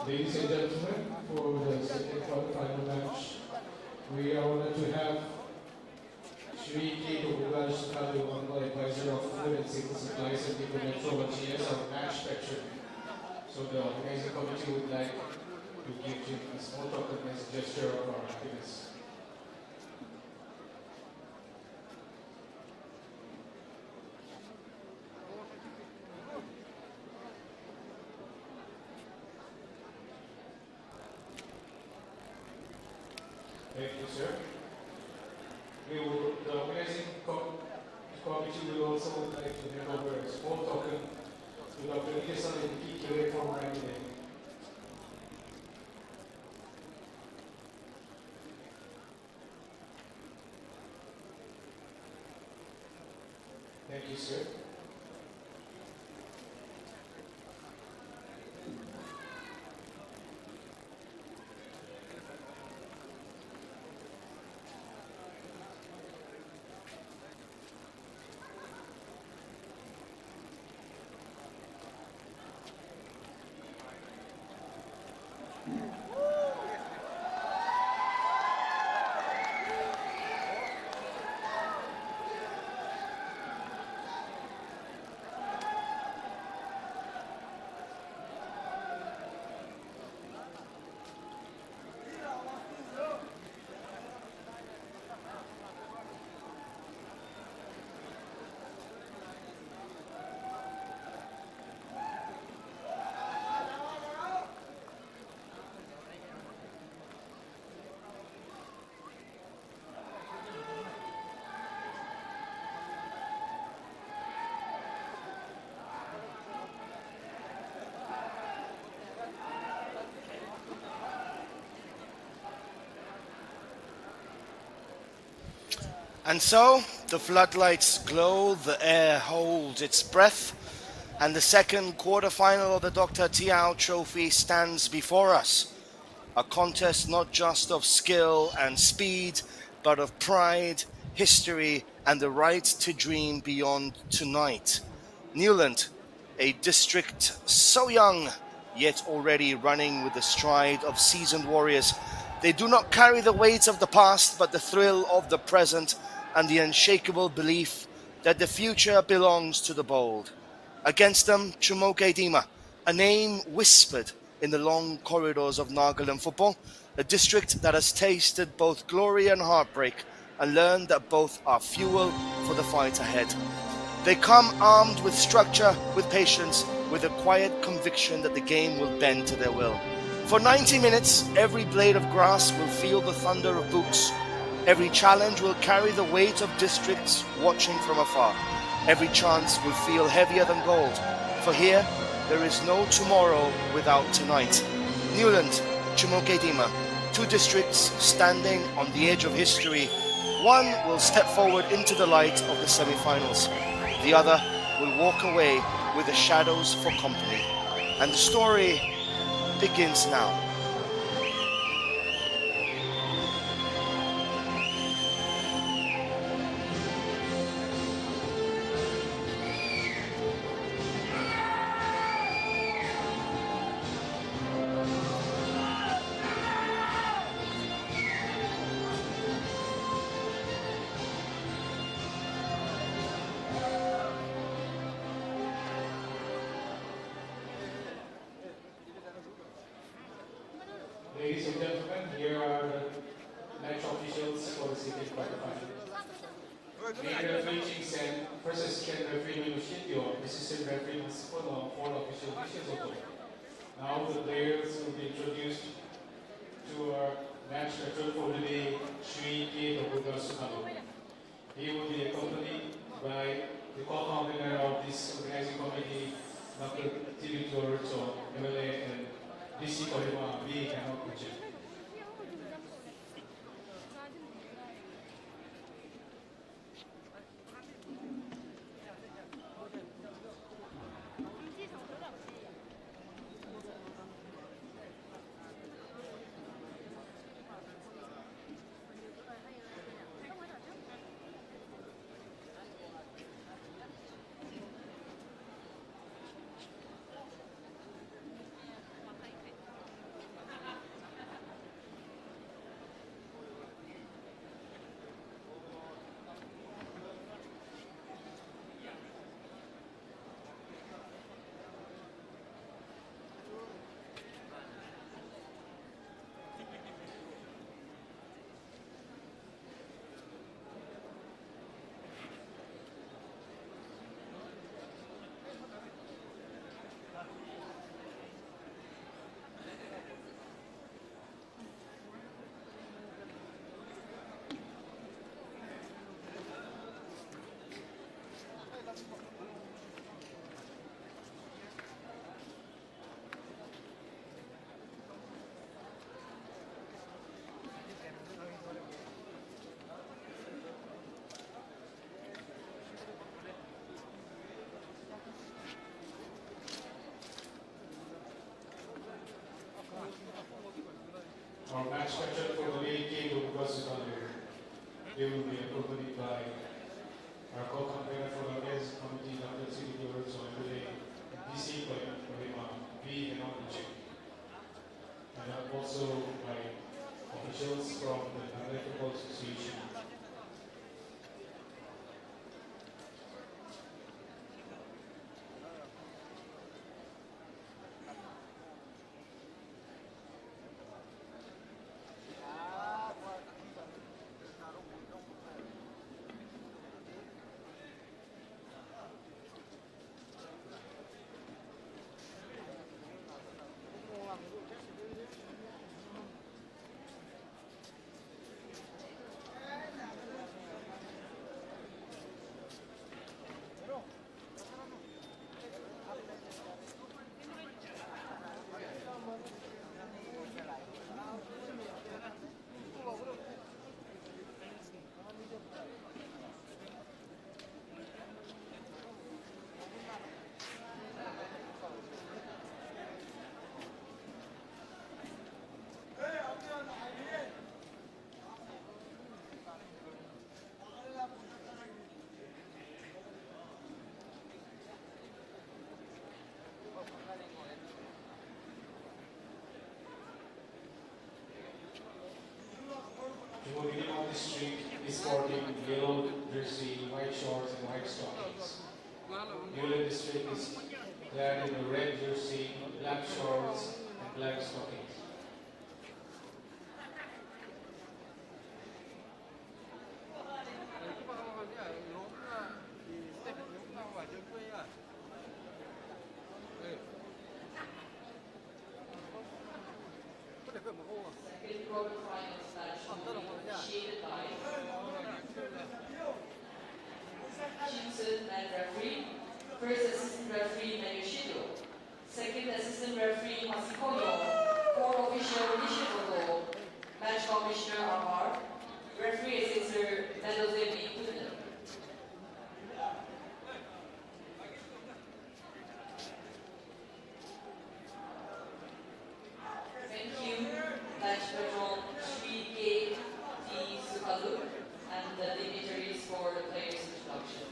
Ladies and gentlemen, for the second quarterfinal match, we are honored to have Shri K. Sukadu, Honorable Advisor of Food and Safety Supplies and People Metrology as our match patron. So the organizing committee would like to give him a small token as a gesture of our happiness. Thank you, sir. The organizing committee will also like to hand over a small token to Dr. Ikesan and QF2 from Niuland. Thank you, sir. And so the floodlights glow, the air holds its breath, and the second quarterfinal of the Dr. Tiao Trophy stands before us. A contest not just of skill and speed, but of pride, history, and the right to dream beyond tonight. Niuland, a district so young, yet already running with the stride of seasoned warriors. They do not carry the weight of the past, but the thrill of the present and the unshakable belief that the future belongs to the bold. Against them, Chumoukedima, a name whispered in the long corridors of Nagaland football, a district that has tasted both glory and heartbreak and learned that both are fuel for the fight ahead. They come armed with structure, with patience, with a quiet conviction that the game will bend to their will. For 90 minutes, every blade of grass will feel the thunder of boots. Every challenge will carry the weight of districts watching from afar. Every chance will feel heavier than gold. For here, there is no tomorrow without tonight. Niuland, Chumoukedima, two districts standing on the edge of history. One will step forward into the light of the semi-finals. The other will walk away with the shadows for company. And the story begins now. Ladies and gentlemen, here are the match officials for the second quarterfinal. Main referee Ching Sen first assistant referee Liu Xindio, assistant referee Sipono, fourth official Soto. Now the players will be introduced to our match patron for the day, Shri K. Sukadu. He will be accompanied by the co-convener of this organizing committee, Dr. T.B. Giorgio, MLA, and DC Kohima, B. Cannot Kuchip. Our match captain for the main game will be They will be accompanied by our co-campaigner for the men's committee, Dr. Sidi George, on today, DC Kohima, B and Chief. And also by officials from the Bangladesh Football Association. Chumoukedima on the street is sporting yellow jersey, white shorts, and white stockings. Niuland district is clad in a red jersey, black shorts, and black stockings. Referee. First assistant referee Niuland. Second assistant referee Masikoyo. Fourth official Nishimoto. Match commissioner Amar. Referee assessor Nadozemi Kuda. Thank you. Match patron Sri K. T. Sukalu and the dignitaries for the players' introduction.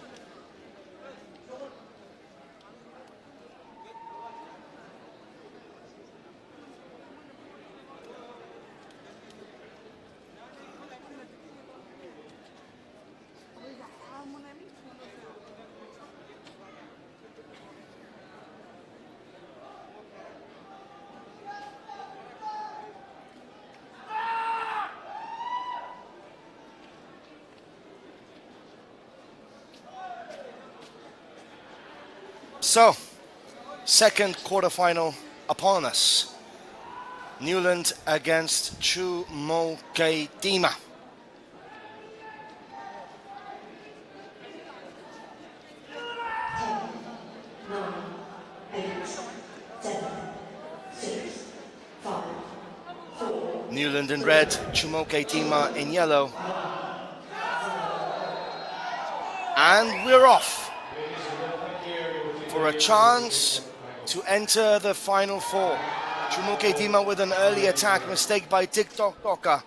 So, second quarterfinal upon us. Niuland against Chumoukedima. Niuland in red, Chumoukedima in yellow. And we're off for a chance to enter the final four. Chumoukedima with an early attack, mistake by TikTok Doka.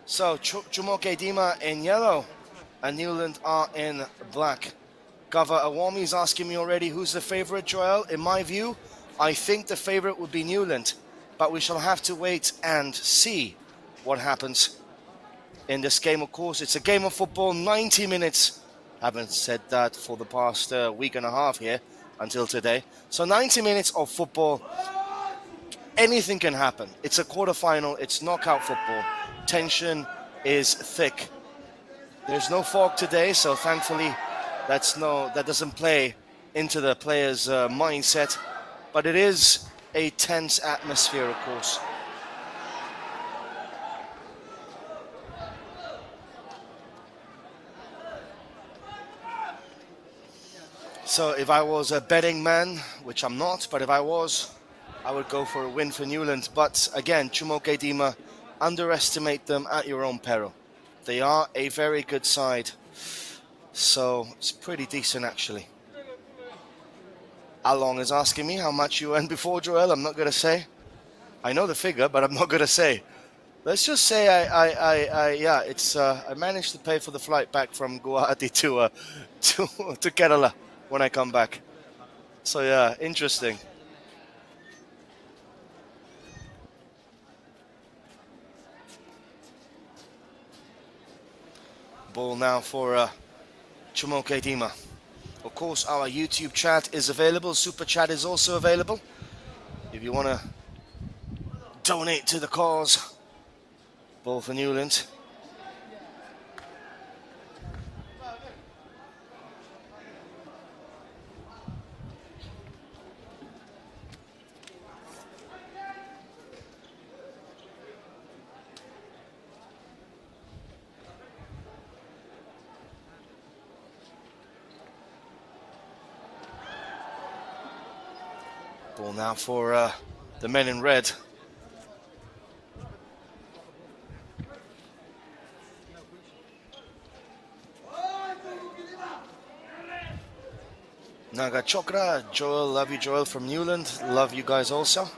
So Chumoukedima in yellow and Niuland are in black. Gava Awami is asking me already who's the favorite, Joel. In my view, I think the favorite would be Niuland, but we shall have to wait and see what happens in this game. Of course, it's a game of football, 90 minutes. Haven't said that for the past week and a half here until today. So 90 minutes of football, anything can happen. It's a quarterfinal, it's knockout football. Tension is thick. There's no fog today, so thankfully that doesn't play into the players' mindset. But it is a tense atmosphere, of course. So if I was a betting man, which I'm not, but if I was, I would go for a win for Niuland. But again, Chumoukedima, underestimate them at your own peril. They are a very good side, so it's pretty decent actually. Along is asking me how much you earned before, Joel. I'm not going to say. I know the figure, but I'm not going to say. Let's just say I managed to pay for the flight back from Guwahati to Kerala when I come back. So yeah, interesting. Ball now for Chumoukedima. Of course, our YouTube chat is available. Super chat is also available. If you want to donate to the cause. Ball for Niuland. Ball now for the men in red. Naga Chokra, Joel, love you Joel from Niuland, love you guys also.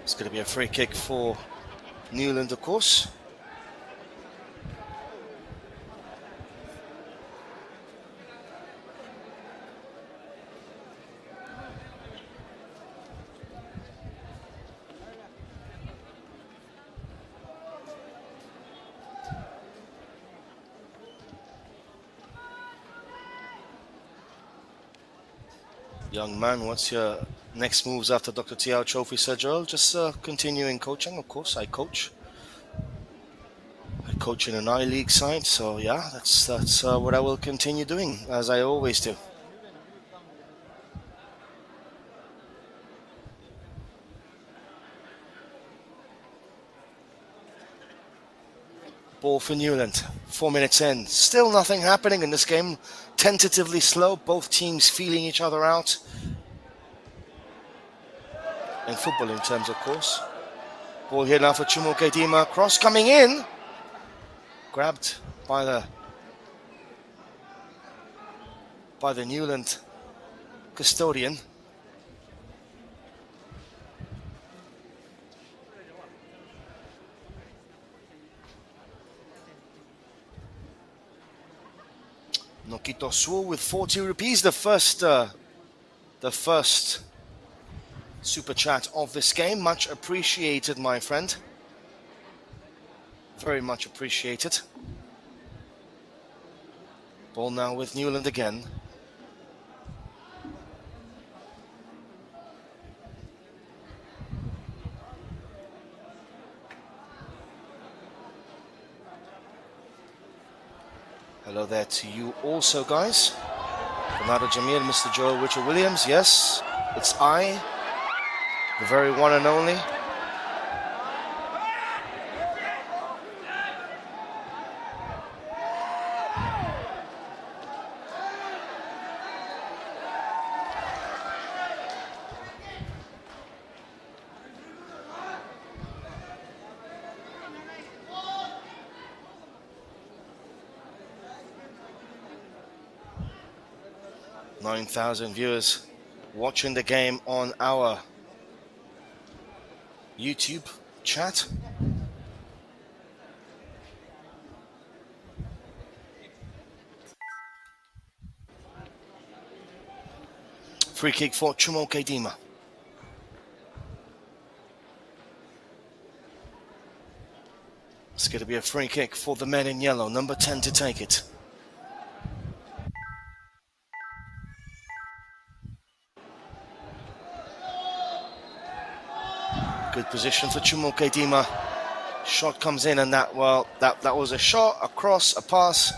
It's going to be a free kick for Niuland, of course. Young man, what's your next moves after Dr. Tiao Trophy, Sir Joel? Just continuing coaching, of course. I coach. I coach in an I-League side, so yeah, that's what I will continue doing, as I always do. Ball for Niuland. 4 minutes in. Still nothing happening in this game. Tentatively slow. Both teams feeling each other out. In football in terms, of course. Ball here now for Chumoukedima. Cross coming in. Grabbed by the Niuland custodian. Nokito Suo with 40 rupees, the first super chat of this game. Much appreciated, my friend. Very much appreciated. Ball now with Niuland again. Hello there to you also, guys. Bernardo Jamil, Mr. Joel Richard Williams. Yes, it's I, the very one and only. $9,000 viewers watching the game on our YouTube chat. Free kick for Chumoukedima. It's going to be a free kick for the men in yellow, number 10 to take it. Good position for Chumoukedima. Shot comes in and that was a shot, a cross, a pass.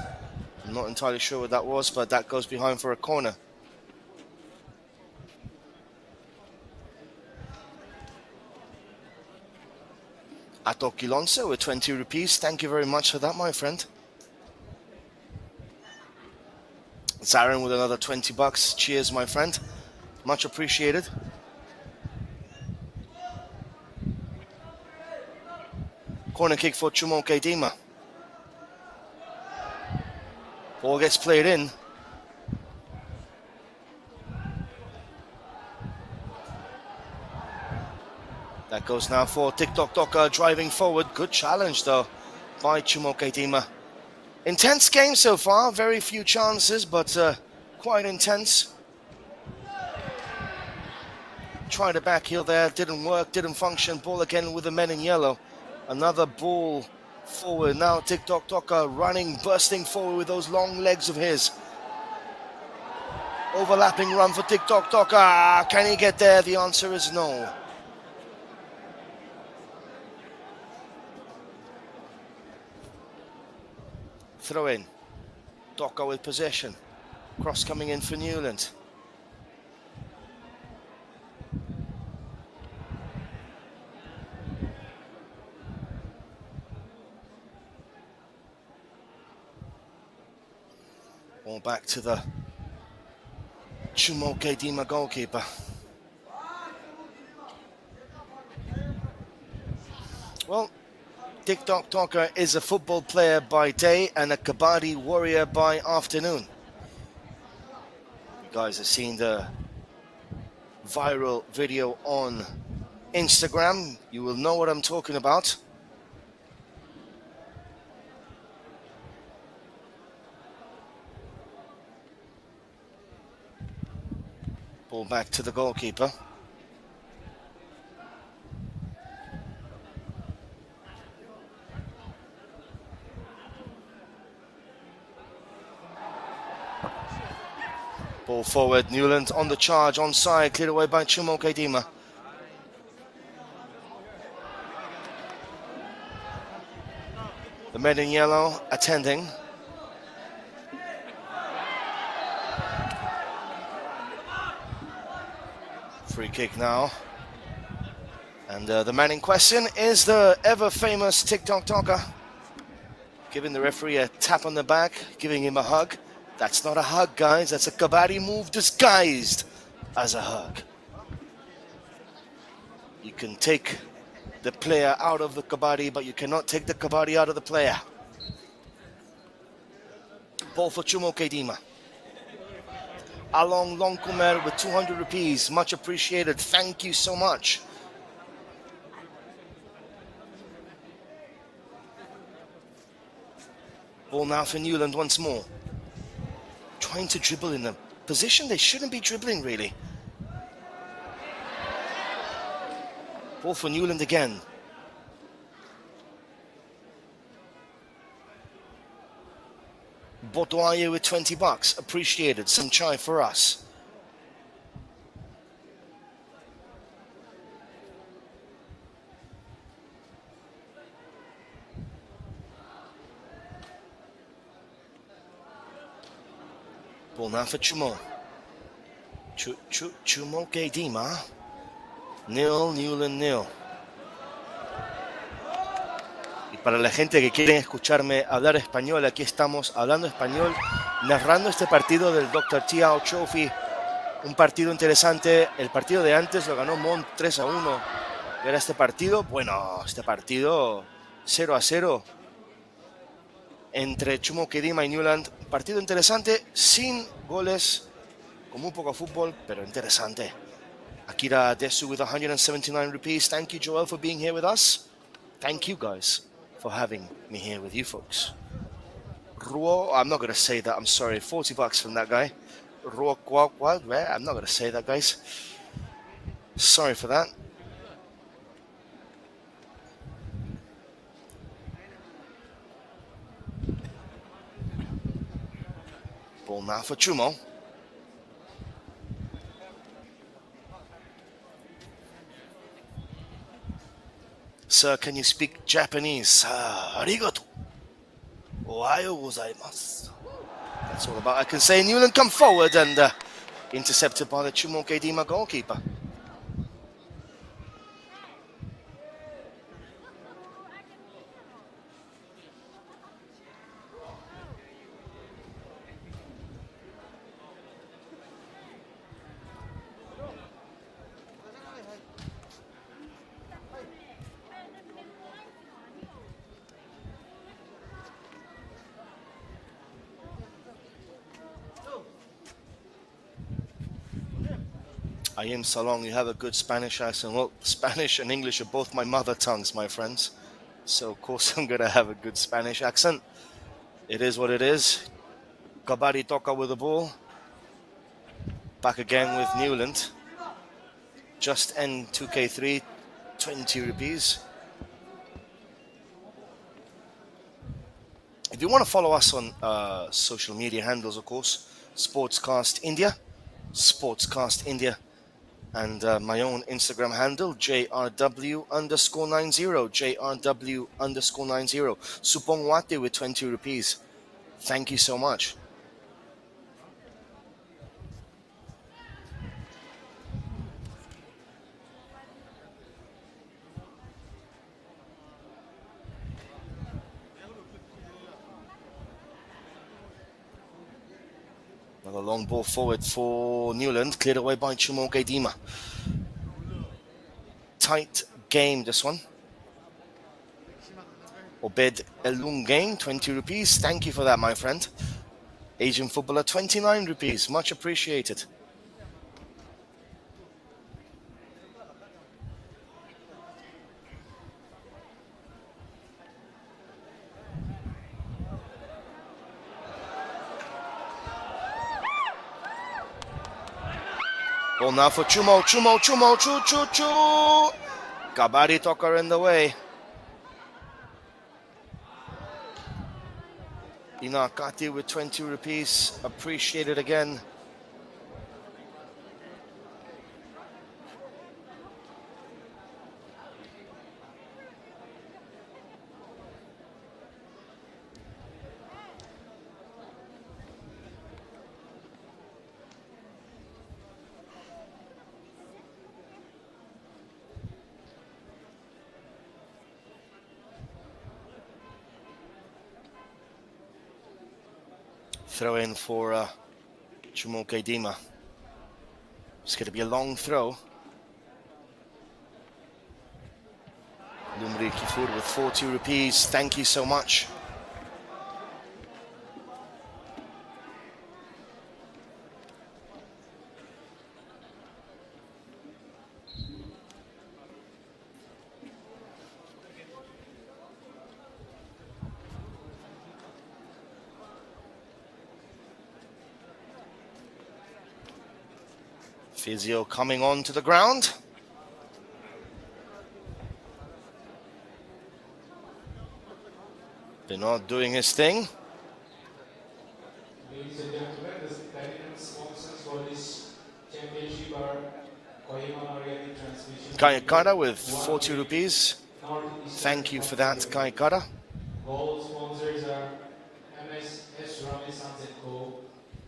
I'm not entirely sure what that was, but that goes behind for a corner. Ato Kilonse with 20 rupees. Thank you very much for that, my friend. Zarin with another 20 bucks. Cheers, my friend. Much appreciated. Corner kick for Chumoukedima. Ball gets played in. That goes now for TikTok Doka driving forward. Good challenge though by Chumoukedima. Intense game so far. Very few chances, but quite intense. Tried a back heel there. Didn't work. Didn't function. Ball again with the men in yellow. Another ball forward. Now TikTok Doka running, bursting forward with those long legs of his. Overlapping run for TikTok Doka. Can he get there? The answer is no. Throw in. Doka with possession. Cross coming in for Niuland. Ball back to the Chumoukedima goalkeeper. Well, TikTok Doka is a football player by day and a kabaddi warrior by afternoon. You guys have seen the viral video on Instagram. You will know what I'm talking about. Ball back to the goalkeeper. Ball forward, Niuland on the charge, onside, cleared away by Chumoukedima. The men in yellow attending. Free kick now. And the man in question is the ever-famous TikTok Doka. Giving the referee a tap on the back, giving him a hug. That's not a hug, guys. That's a kabaddi move disguised as a hug. You can take the player out of the kabaddi, but you cannot take the kabaddi out of the player. Ball for Chumoukedima. Along Longkumer with 200 rupees. Much appreciated. Thank you so much. Ball now for Niuland once more. Trying to dribble in a position they shouldn't be dribbling, really. Ball for Niuland again. Botoye with 20 bucks. Appreciated. Some chai for us. Ball now for Chumoukedima. Nil, Niuland nil. Y para la gente que quiere escucharme hablar español, aquí estamos hablando español, narrando este partido del Dr. Tiao Trophy. Un partido interesante. El partido de antes lo ganó Mont 3-1. Y ahora este partido, bueno, este partido 0-0 entre Chumoukedima y Niuland. Partido interesante, sin goles, con muy poco fútbol, pero interesante. Akira Desu with 179 rupees. Thank you, Joel, for being here with us. Thank you, guys, for having me here with you folks. Ruo, I'm not going to say that, I'm sorry. 40 bucks from that guy. Ruo Kwakwa, I'm not going to say that, guys. Sorry for that. Ball now for Chumo. Sir, can you speak Japanese? Arigato. Ohayo gozaimasu. That's all about I can say. Niuland come forward and intercepted by the Chumoukedima goalkeeper. Ayim Salong, you have a good Spanish accent. Well, Spanish and English are both my mother tongues, my friends. So, of course, I'm going to have a good Spanish accent. It is what it is. Kabari Toka with the ball. Back again with Niuland. Just end 2K3, 20 rupees. If you want to follow us on social media handles, of course, Sportscast India, and my own Instagram handle, JRW_90, JRW_90. Supongwate with 20 rupees. Thank you so much. Another long ball forward for Niuland, cleared away by Chumoukedima. Tight game, this one. Obed Elungain, 20 rupees. Thank you for that, my friend. Asian footballer, 29 rupees. Much appreciated. Ball now for Chumo. Kabari Toker in the way. Inakati with 20 rupees. Appreciated again. Throw in for Chumoukedima. It's going to be a long throw. Lumri Kifur with 40 rupees. Thank you so much. Physio coming on to the ground. Bernard doing his thing. Ladies and gentlemen, the Titanic sponsors for this championship are Kohima Mariani Transmission. Kayakara with 40 rupees. Northeast Thank you for that, Kayakara. Gold sponsors are MS Rami Sons & Co.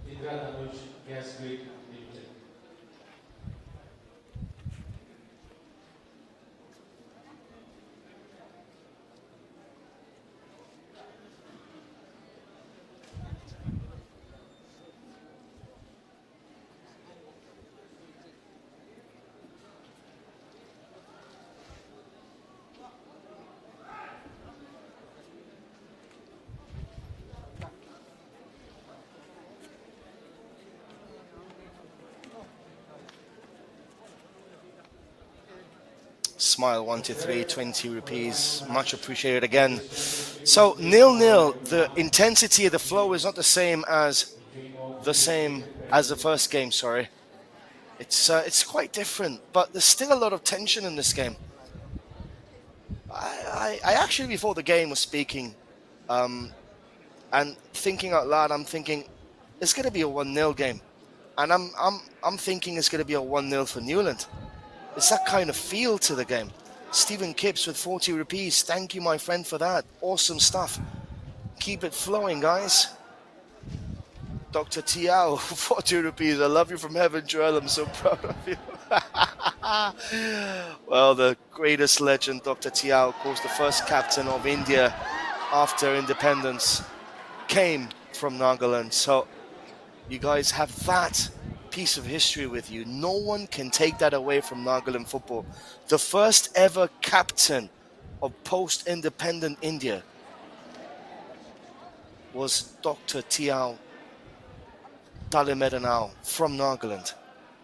Indra Danuj Gas Grid Limited. Smile 123, 20 rupees. Much appreciated again. So 0-0. The intensity of the flow is not the same as the first game. Sorry, it's quite different, but there's still a lot of tension in this game. I actually before the game was speaking, and thinking out loud. I'm thinking it's going to be a 1-0 game, and I'm thinking it's going to be a 1-0 for Niuland. It's that kind of feel to the game. Stephen Kipps with 40 rupees. Thank you, my friend, for that. Awesome stuff. Keep it flowing, guys. Dr. Tiao, 40 rupees. I love you from heaven, Joel. I'm so proud of you. Well, the greatest legend, Dr. Tiao, of course, the first captain of India after independence, came from Nagaland. So you guys have that piece of history with you. No one can take that away from Nagaland football. The first ever captain of post-independent India was Dr. Tiao Dalimedanao from Nagaland.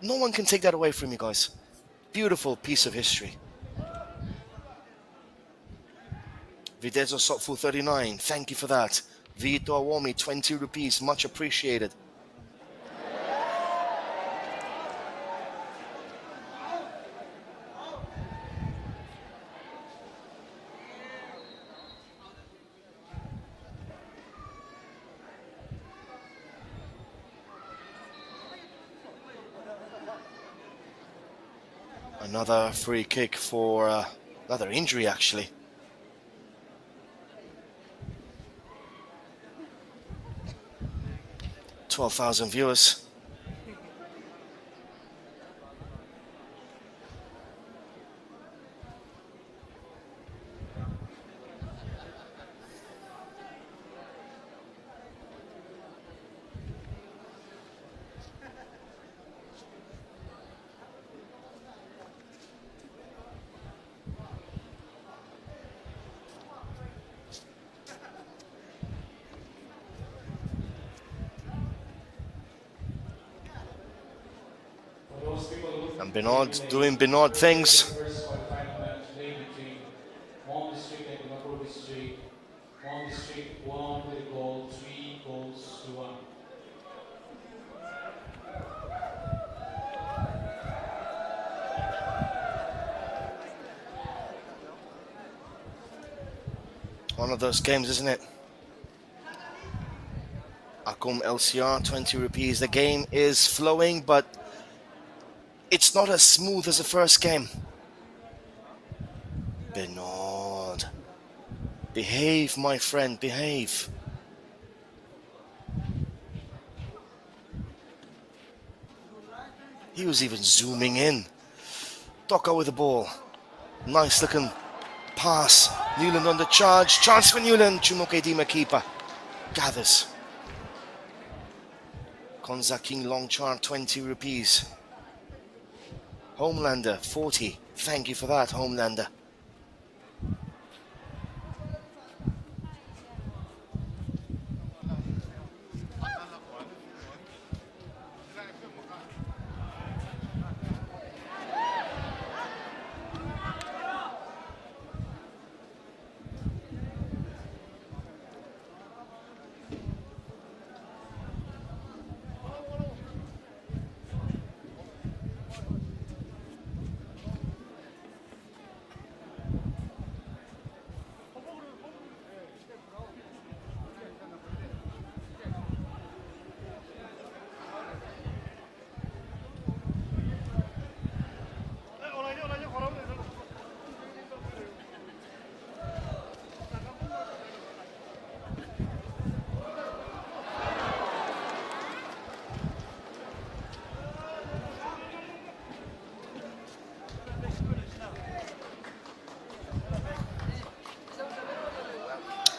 No one can take that away from you guys. Beautiful piece of history. Videzo Sotfu 39, thank you for that. Vito Awomi, 20 rupees, much appreciated. Another free kick for another injury, actually. "12,000 viewers. And Bernard doing Bernard things. First quarterfinal match played between Mon District and Kunapur District. Mon District won with a goal, 3-1. One of those games, isn't it? Akum LCR, 20 rupees. The game is flowing, but it's not as smooth as the first game. Bernard. Behave, my friend, behave. He was even zooming in. Doka with the ball. Nice looking pass. Niuland on the charge. Chance for Niuland. Chumoukedima keeper. Gathers. Konza King long charm, 20 rupees. Homelander, 40. Thank you for that, Homelander.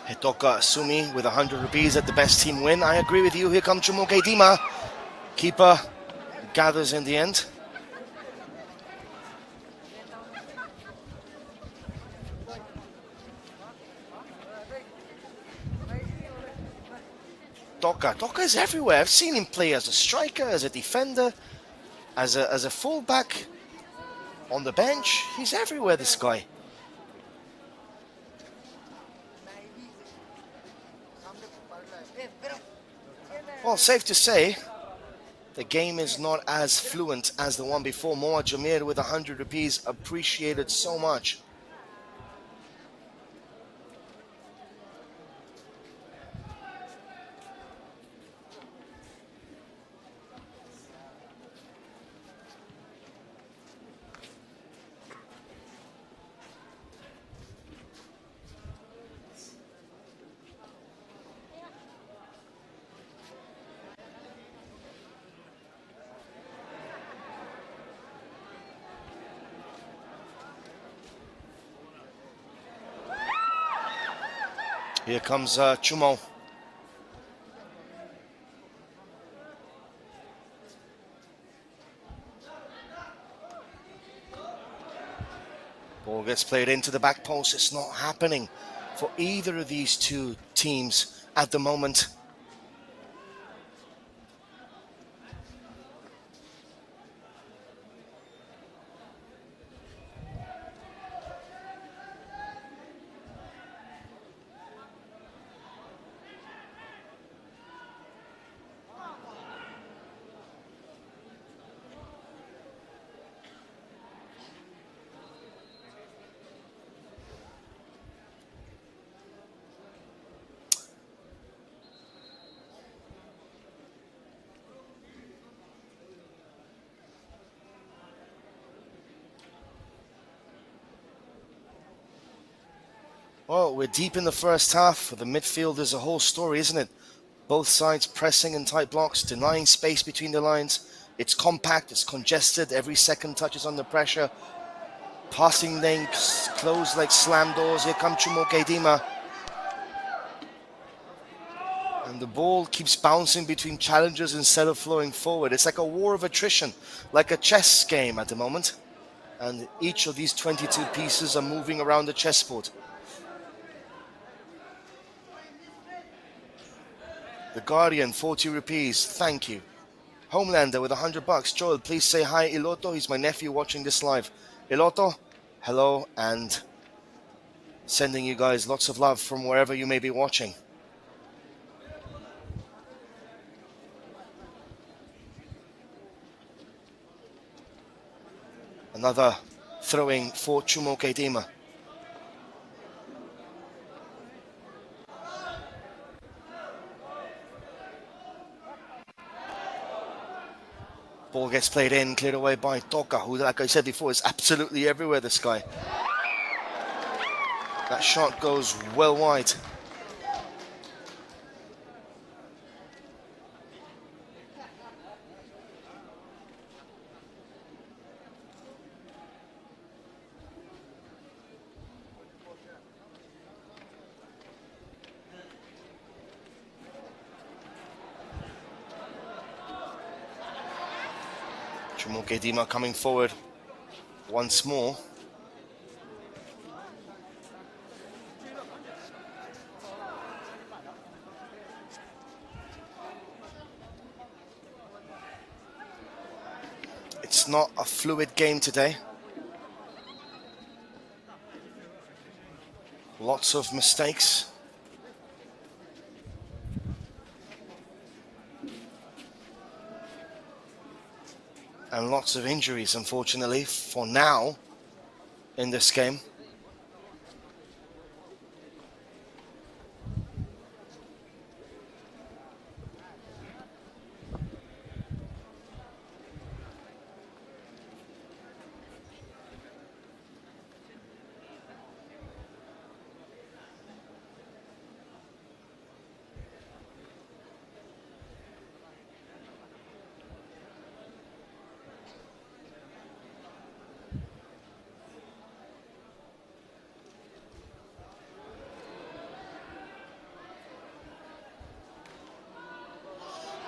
Hitoka Sumi with 100 rupees at the best team win. I agree with you. Here comes Chumoukedima. Keeper gathers in the end. Doka is everywhere. I've seen him play as a striker, as a defender, as a fullback, on the bench. He's everywhere, this guy. Well, safe to say, the game is not as fluent as the one before. Moa Jamir with 100 rupees, appreciated so much. Here comes Chumo. Ball gets played into the back post. It's not happening for either of these two teams at the moment. Well, we're deep in the first half. For the midfield, there's a whole story, isn't it? Both sides pressing in tight blocks, denying space between the lines. It's compact, it's congested, every second touches under pressure. Passing lanes closed like slam doors. Here comes Chumoukedima. And the ball keeps bouncing between challengers instead of flowing forward. It's like a war of attrition, like a chess game at the moment. And each of these 22 pieces are moving around the chessboard. The Guardian, 40 rupees, thank you. Homelander with $100. Joel, please say hi, Iloto. He's my nephew watching this live. Iloto, hello, and sending you guys lots of love from wherever you may be watching. Another throwing for Chumoukedima. Ball gets played in, cleared away by Toka, who, like I said before, is absolutely everywhere, this guy. That shot goes well wide. Chumoukedima coming forward once more. It's not a fluid game today. Lots of mistakes. And lots of injuries, unfortunately, for now in this game.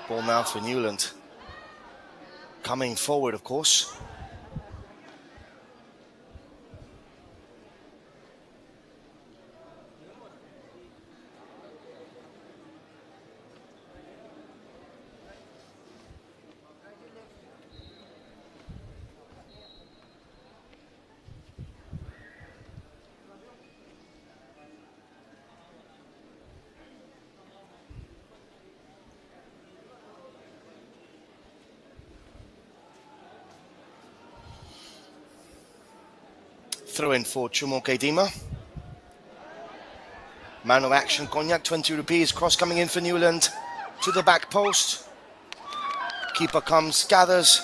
Ball now for Niuland. Coming forward, of course. Throw in for Chumoukedima. Man of action, Cognac, 20 rupees. Cross coming in for Niuland to the back post. Keeper comes, gathers,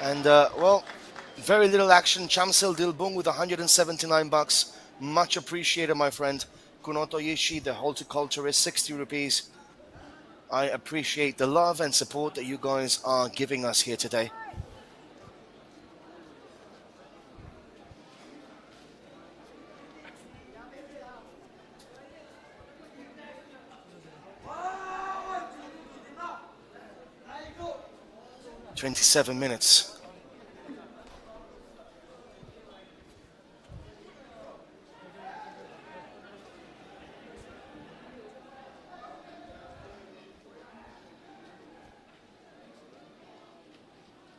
and well, very little action. Chamsil Dilbung with $179. Much appreciated, my friend. Kunoto Yishi, the horticulturist, 60 rupees. I appreciate the love and support that you guys are giving us here today. "27 minutes.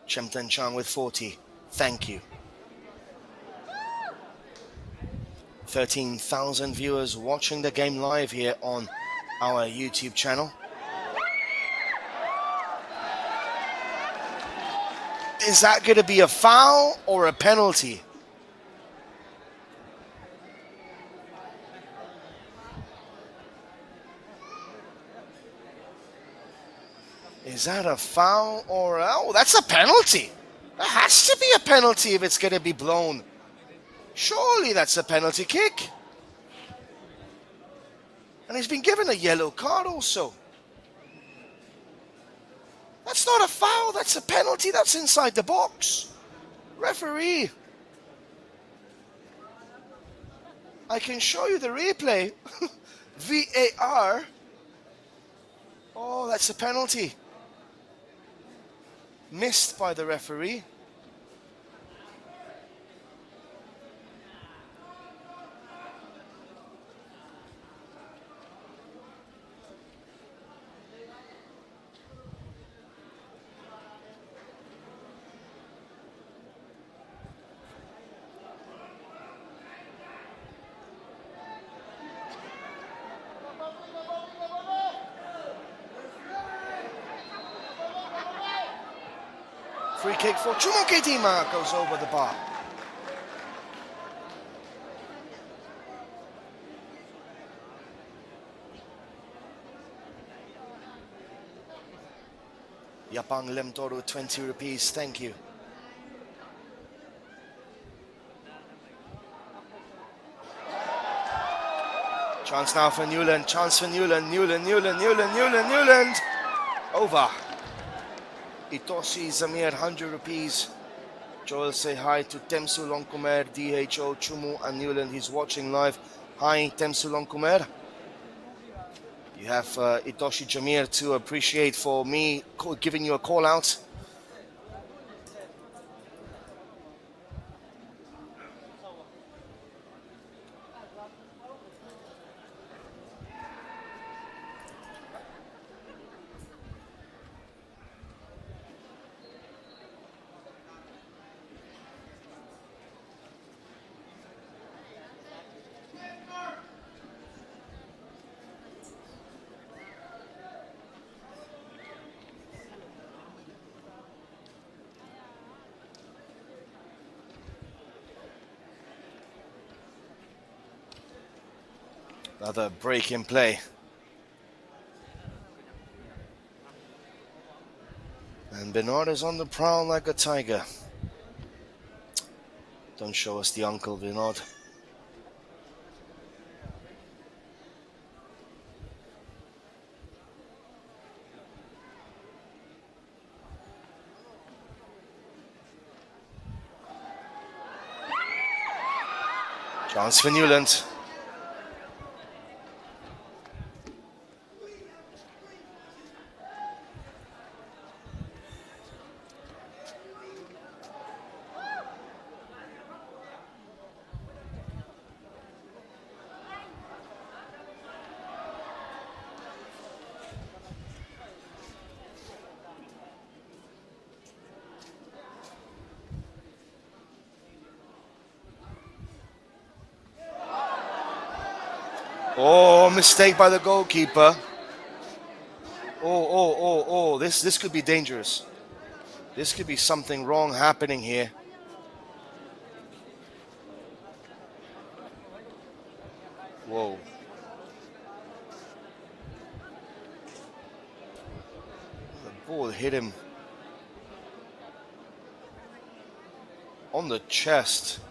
Chemten Chang with 40. Thank you. 13,000 viewers watching the game live here on our YouTube channel. Is that going to be a foul or a penalty? Is that a foul or oh, that's a penalty. That has to be a penalty if it's going to be blown. Surely that's a penalty kick. And he's been given a yellow card also. That's not a foul, that's a penalty, that's inside the box. Referee. I can show you the replay. VAR. Oh, that's a penalty. Missed by the referee. Free kick for Chumoukedima goes over the bar. Yapang Lemtoru, 20 rupees, thank you. Chance now for Niuland, chance for Niuland, Niuland. Over. Itoshi Zamir, 100 rupees. Joel, say hi to Temsu Longkumer, DHO, Chumu and Niuland. He's watching live. Hi, Temsu Longkumer. You have Itoshi Jamir to appreciate for me giving you a call out. Another break in play. And Bernard is on the prowl like a tiger. Don't show us the uncle, Bernard. Chance for Niuland. Oh, mistake by the goalkeeper. Oh, this could be dangerous. This could be something wrong happening here. Whoa. The ball hit him on the chest.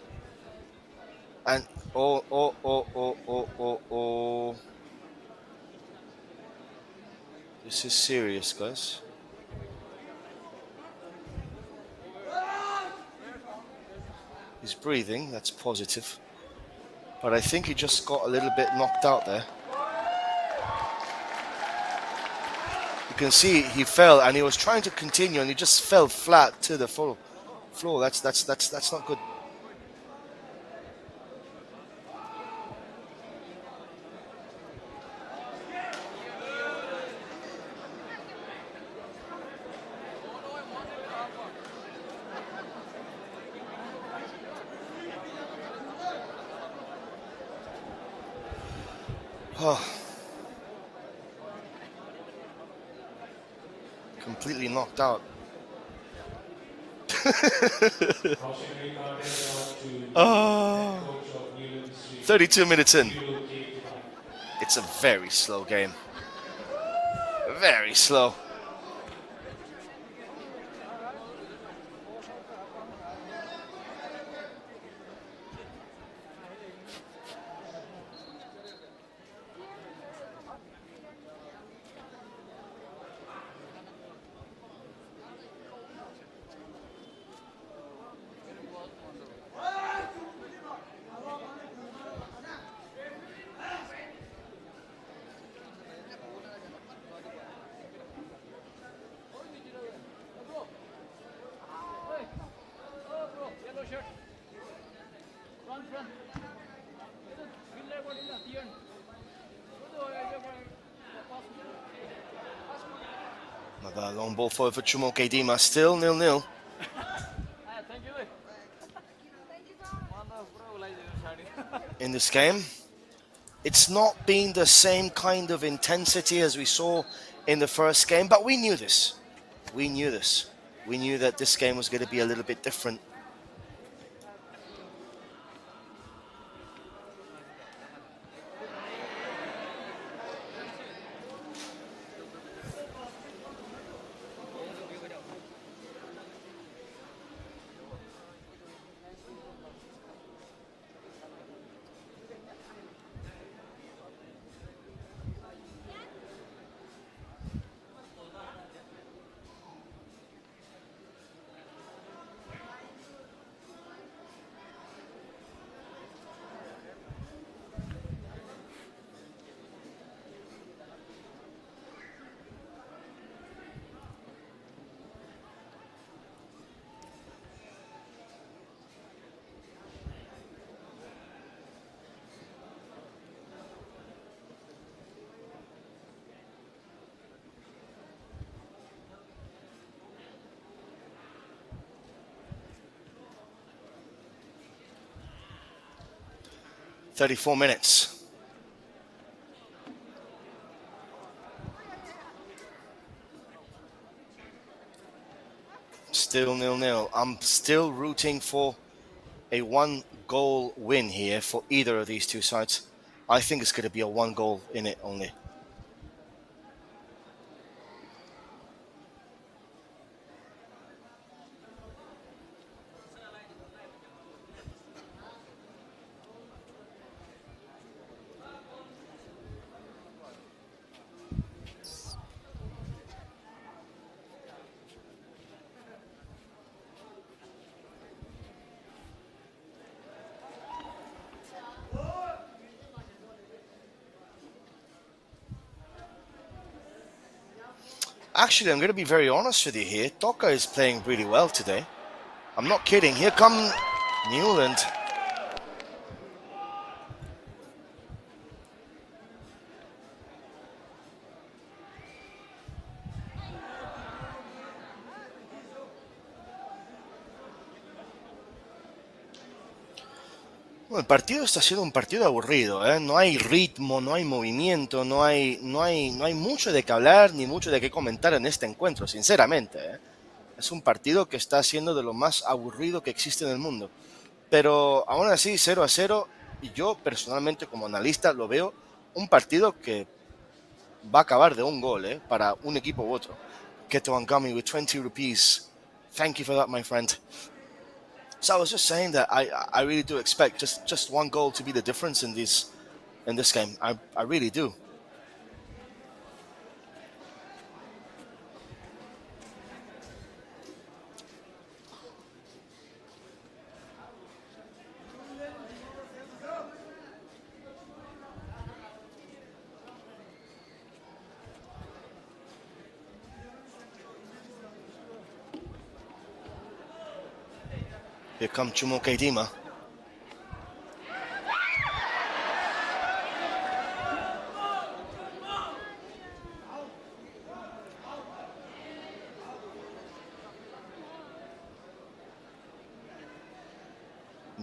And oh. This is serious, guys. He's breathing, that's positive. But I think he just got a little bit knocked out there. You can see he fell and he was trying to continue and he just fell flat to the floor. That's not good. Oh. Completely knocked out. 32 minutes in. It's a very slow game. Very slow. Another long ball forward for Chumoukedima. Still 0-0 in this game. It's not been the same kind of intensity as we saw in the first game, but we knew this. We knew this. We knew that this game was going to be a little bit different. "34 minutes. Still 0-0. I'm still rooting for a one-goal win here for either of these two sides. I think it's going to be a one goal in it only. Actually, I'm going to be very honest with you here. Toka is playing really well today. I'm not kidding. Here come Niuland. Bueno, el partido está siendo un partido aburrido, ¿eh? No hay ritmo, no hay movimiento, no hay mucho de qué hablar ni mucho de qué comentar en este encuentro, sinceramente, ¿eh? Es un partido que está siendo de lo más aburrido que existe en el mundo. Pero aún así, 0-0, y yo personalmente como analista lo veo un partido que va a acabar de un gol, ¿eh? Para un equipo u otro. Keto Angami with 20 rupees. Thank you for that, my friend. So I was just saying that I really do expect just one goal to be the difference in this game. I really do. Here comes Chumoukedima.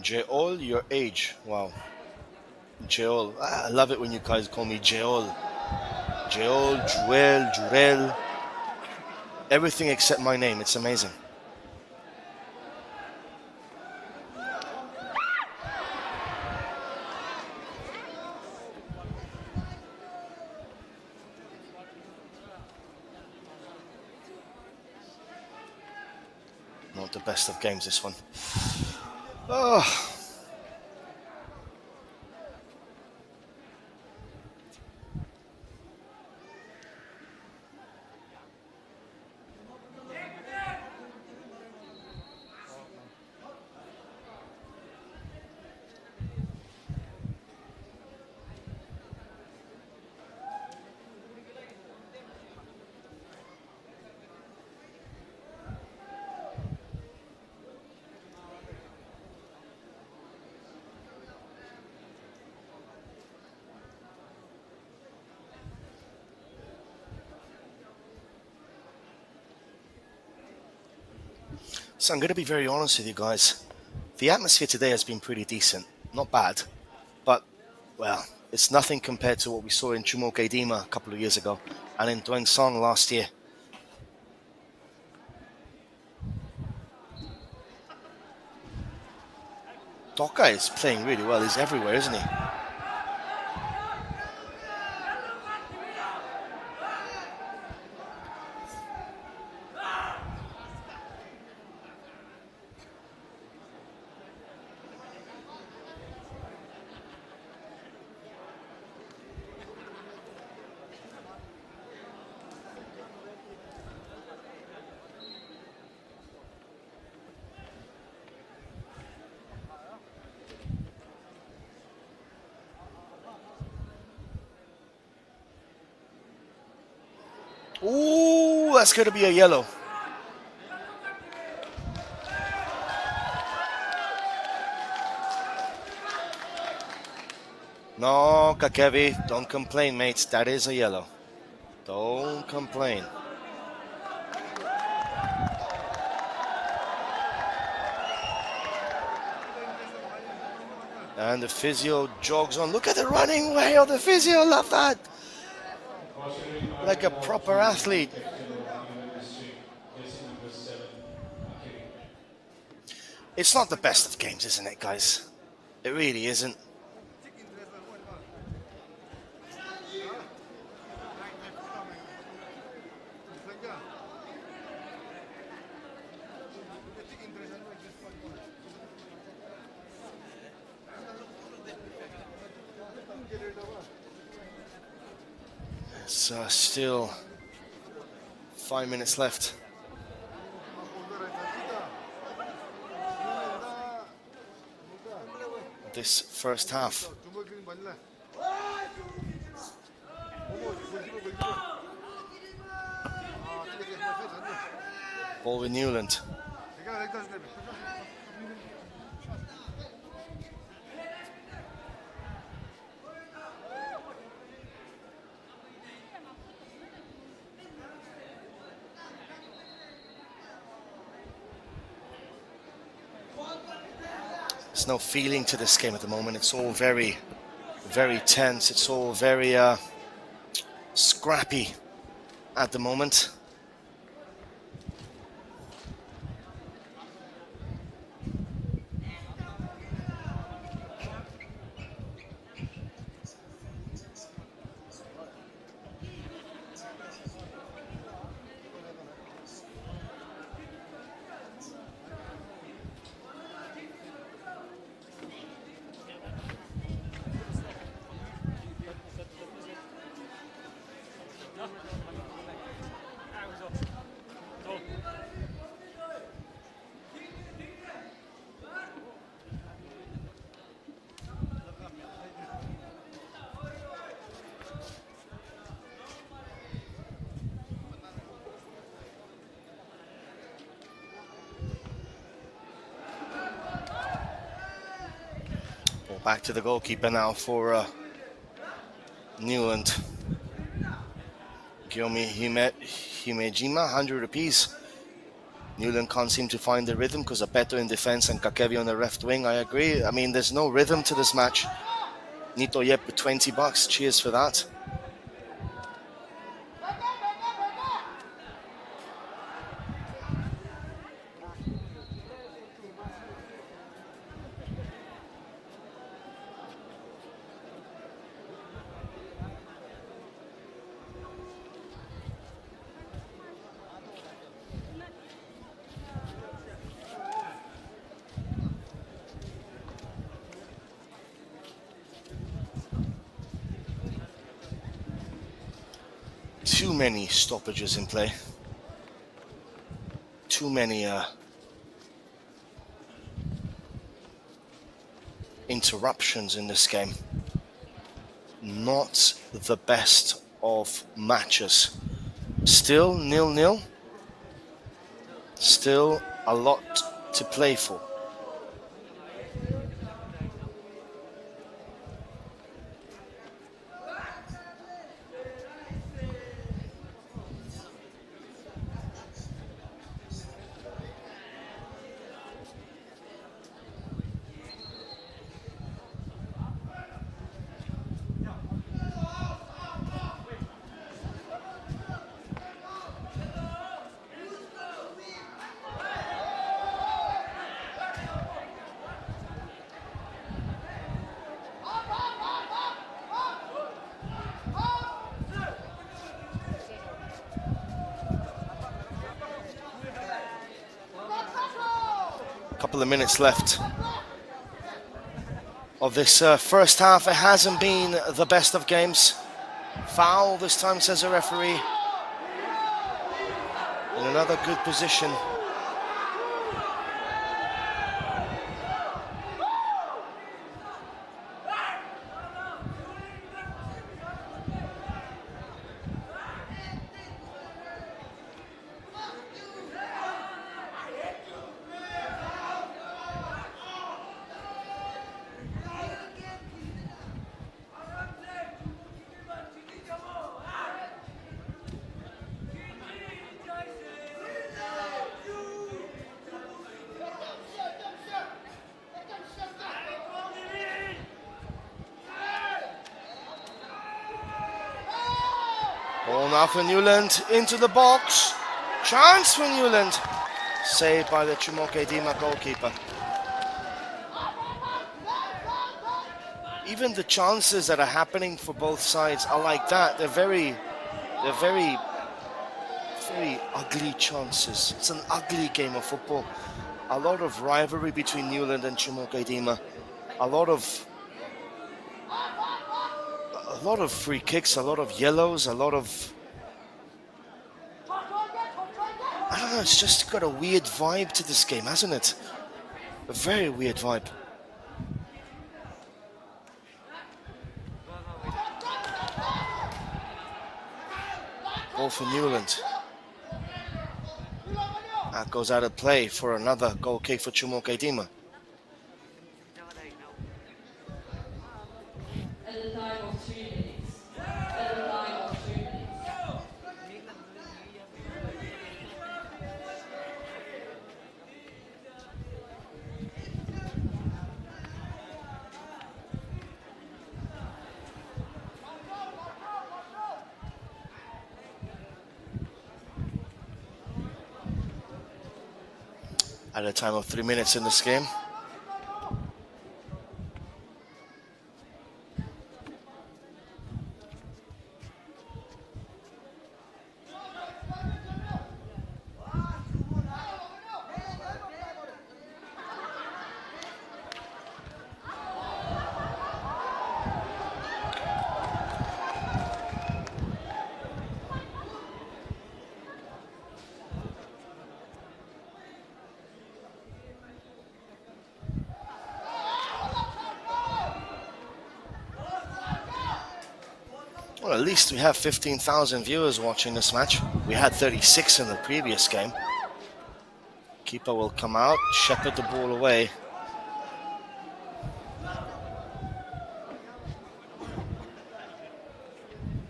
Jeol, your age. Wow. Jeol. I love it when you guys call me Jeol. Jeol, Juel, Jurel. Everything except my name. It's amazing. Not the best of games, this one. Oh. So I'm going to be very honest with you guys. The atmosphere today has been pretty decent. Not bad, but, well, it's nothing compared to what we saw in Chumoukedima a couple of years ago and in Song last year. Doka is playing really well. He's everywhere, isn't he? Ooh, that's going to be a yellow. No, Kakevi, don't complain, mates. That is a yellow. Don't complain. And the physio jogs on. Look at the running way of the physio. Love that. Like a proper athlete. It's not the best of games, isn't it, guys? It really isn't. There's still 5 minutes left. This first half. Ball with Niuland. There's no feeling to this game at the moment. It's all very, very tense. It's all very scrappy at the moment. Back to the goalkeeper now for Niuland. Chumoukedima, 100 rupees. Niuland can't seem to find the rhythm because Apeto in defense and Kakevi on the left wing. I agree. I mean, there's no rhythm to this match. Nito Yep with $20. Cheers for that. Too many stoppages in play. Too many interruptions in this game. Not the best of matches. Still 0-0. Still a lot to play for. Couple of minutes left of this first half. It hasn't been the best of games. Foul this time, says a referee. In another good position. Ball now for Niuland into the box. Chance for Niuland. Saved by the Chumoukedima goalkeeper. Even the chances that are happening for both sides are like that. They're very ugly chances. It's an ugly game of football. A lot of rivalry between Niuland and Chumoukedima. A lot of free kicks, a lot of yellows, a lot of... I don't know, it's just got a weird vibe to this game, hasn't it? A very weird vibe. Ball for Niuland. That goes out of play for another goal kick for Chumoukedima. At the time of 3 minutes. At the time of 3 minutes. At a time of 3 minutes in this game. Well, at least we have 15,000 viewers watching this match. We had 36 in the previous game. Keeper will come out, shepherd the ball away.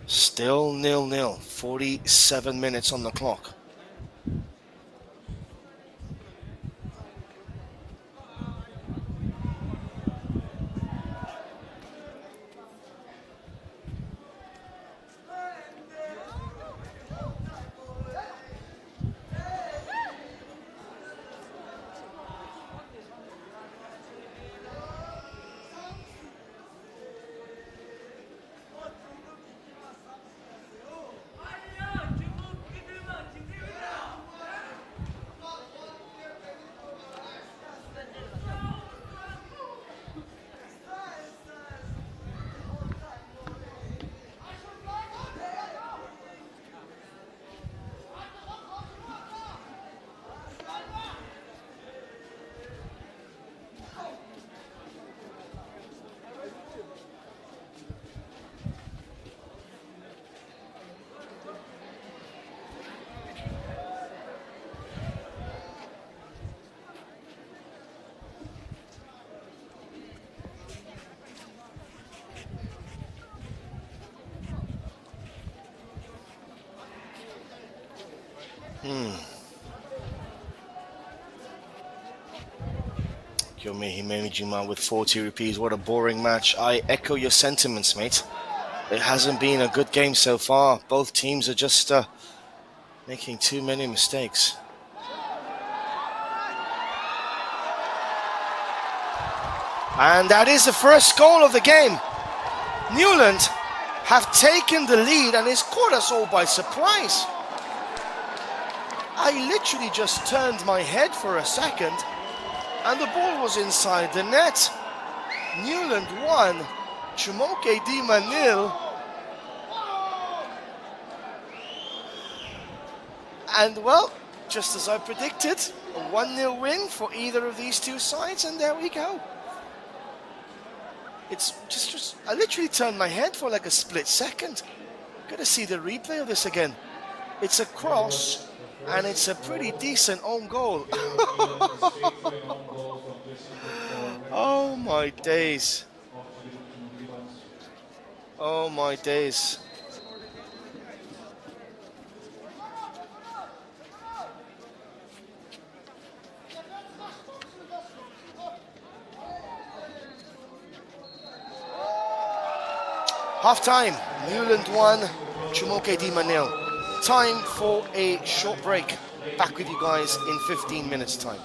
Still 0-0, 47 minutes on the clock. Chumoukedima with 40 rupees. What a boring match. I echo your sentiments, mate. It hasn't been a good game so far. Both teams are just making too many mistakes. And that is the first goal of the game. Niuland have taken the lead and it's caught us all by surprise. I literally just turned my head for a second And the ball was inside the net. Niuland 1, Chumoukedima 0. And well, just as I predicted, a 1-0 win for either of these two sides, and there we go. It's just, I literally turned my head for like a split second. Gotta see the replay of this again. It's a cross, and it's a pretty decent own goal. Oh my days. Oh my days. Half time, Niuland 1, Chumoukedima 0. Time for a short break. Back with you guys in 15 minutes time.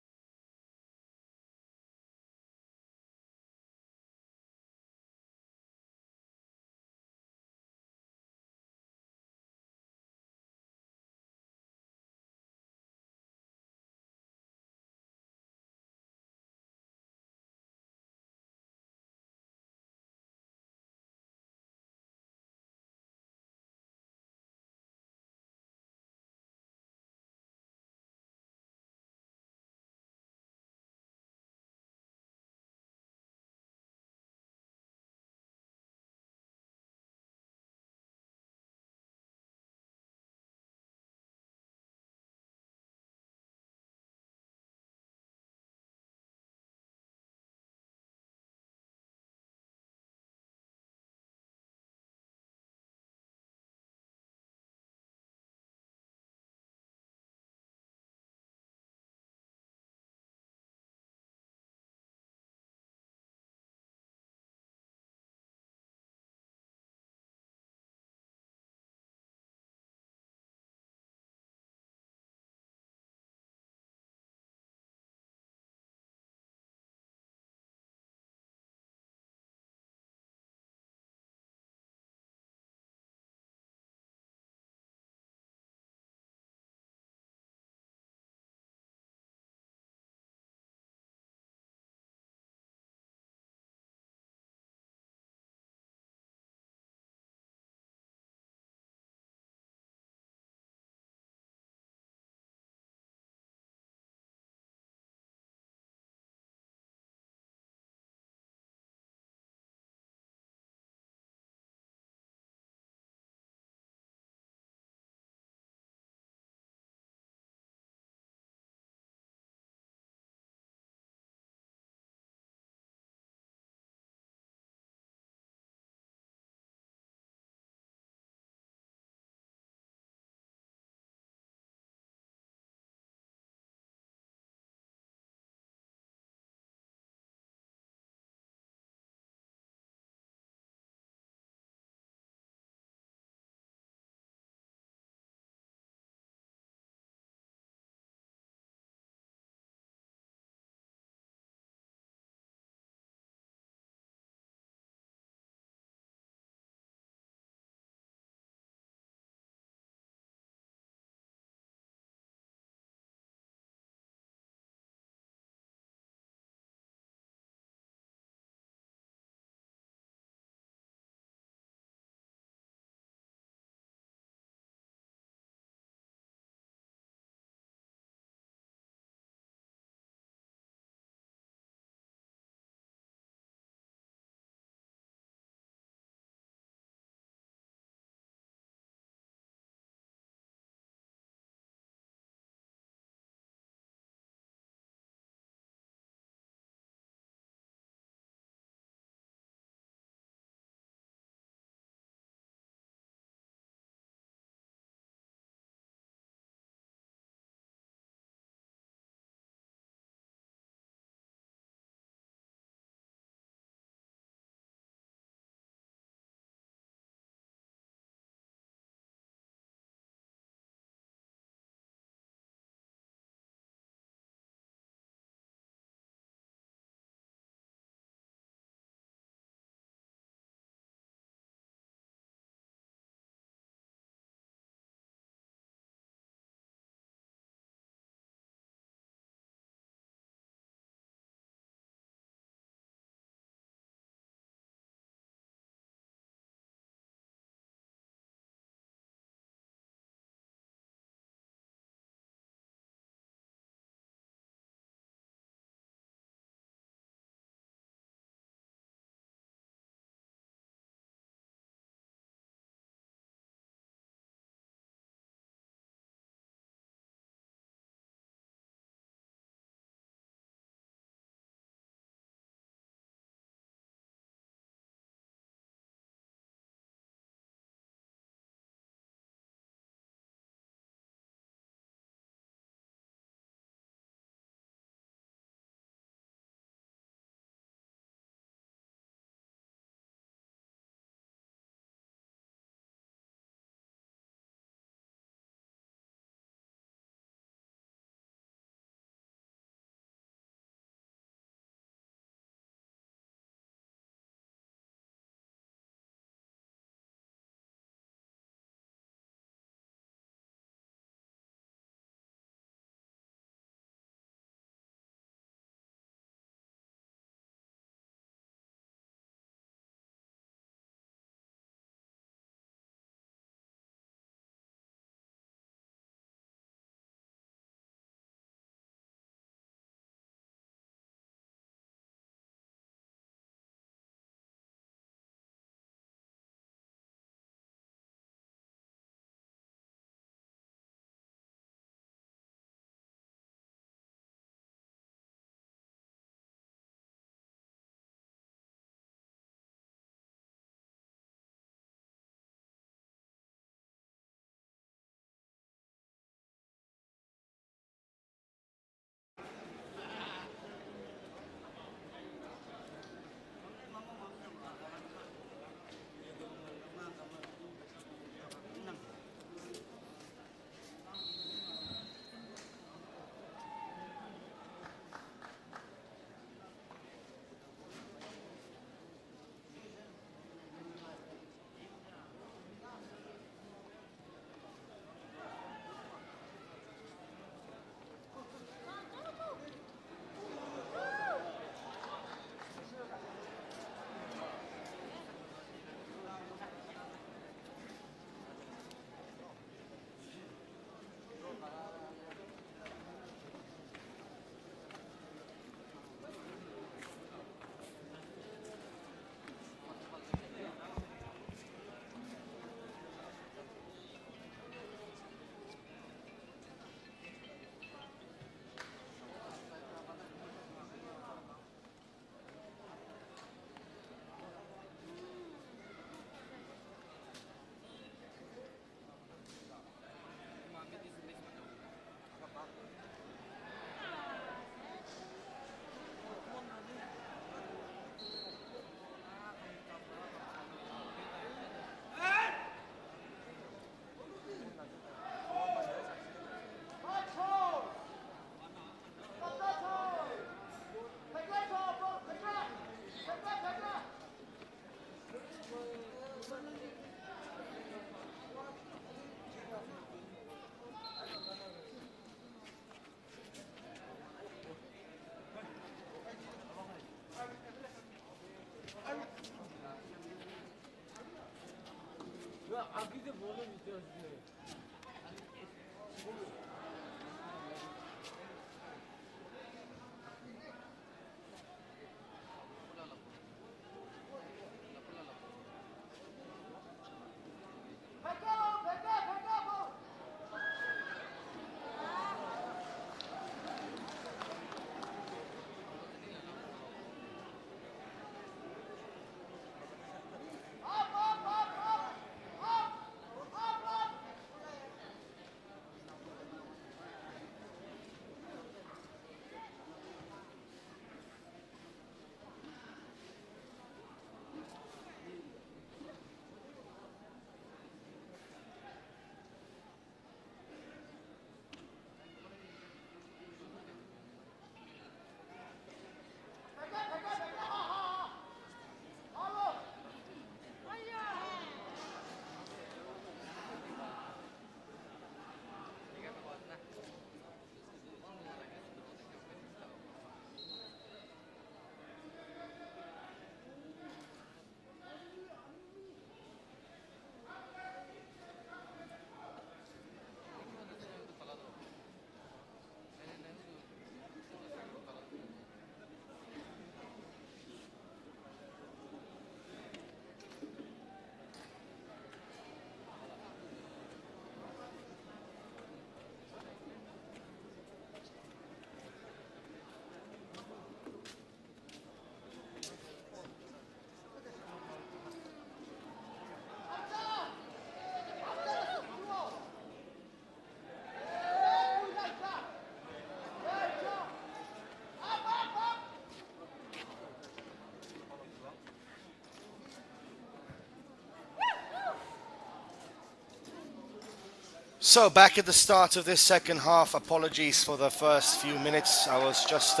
So back at the start of this second half, apologies for the first few minutes. I was just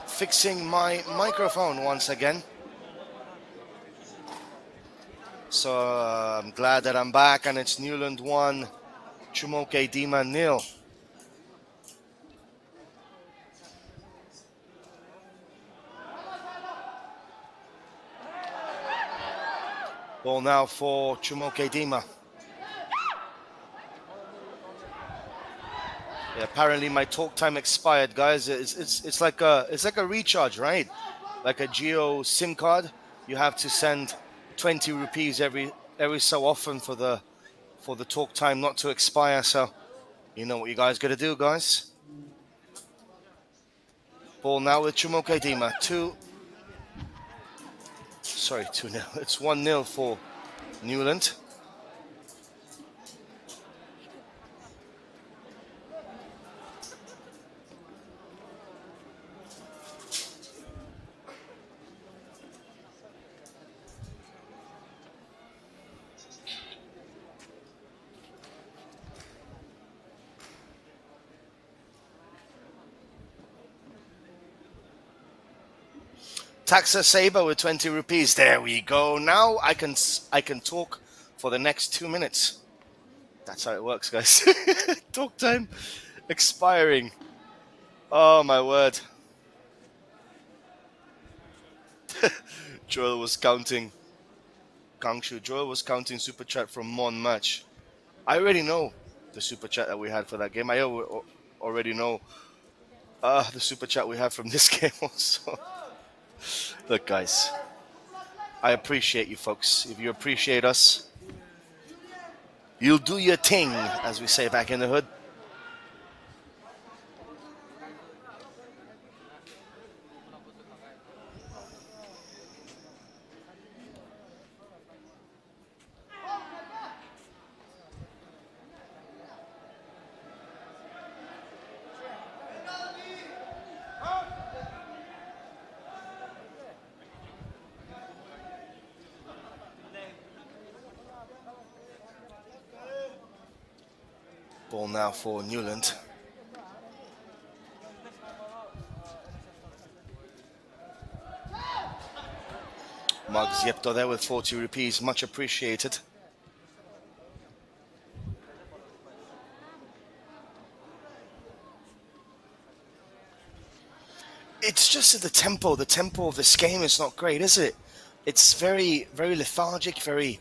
fixing my microphone once again. So I'm glad that I'm back, and it's Niuland 1, Chumoukedima 0. Ball now for Chumoukedima. Yeah, apparently my talk time expired, guys. It's like a recharge, right? Like a Geo SIM card. You have to send 20 rupees every so often for the talk time not to expire. So you know what you guys got to do, guys. Ball now with Chumoukedima. 2-0. It's 1-0 for Niuland. Taxa Saber with 20 rupees. There we go. Now I can talk for the next 2 minutes. That's how it works, guys. Talk time expiring. Oh my word. Joel was counting. Kangshu. Joel was counting super chat from Mon match. I already know the super chat that we had for that game. I already know the super chat we have from this game also. Look, guys, I appreciate you folks. If you appreciate us, you'll do your thing, as we say back in the hood. Ball now for Niuland. Mugs Yepto there with 40 rupees, much appreciated. It's just that the tempo of this game is not great, is it? It's very, very lethargic, very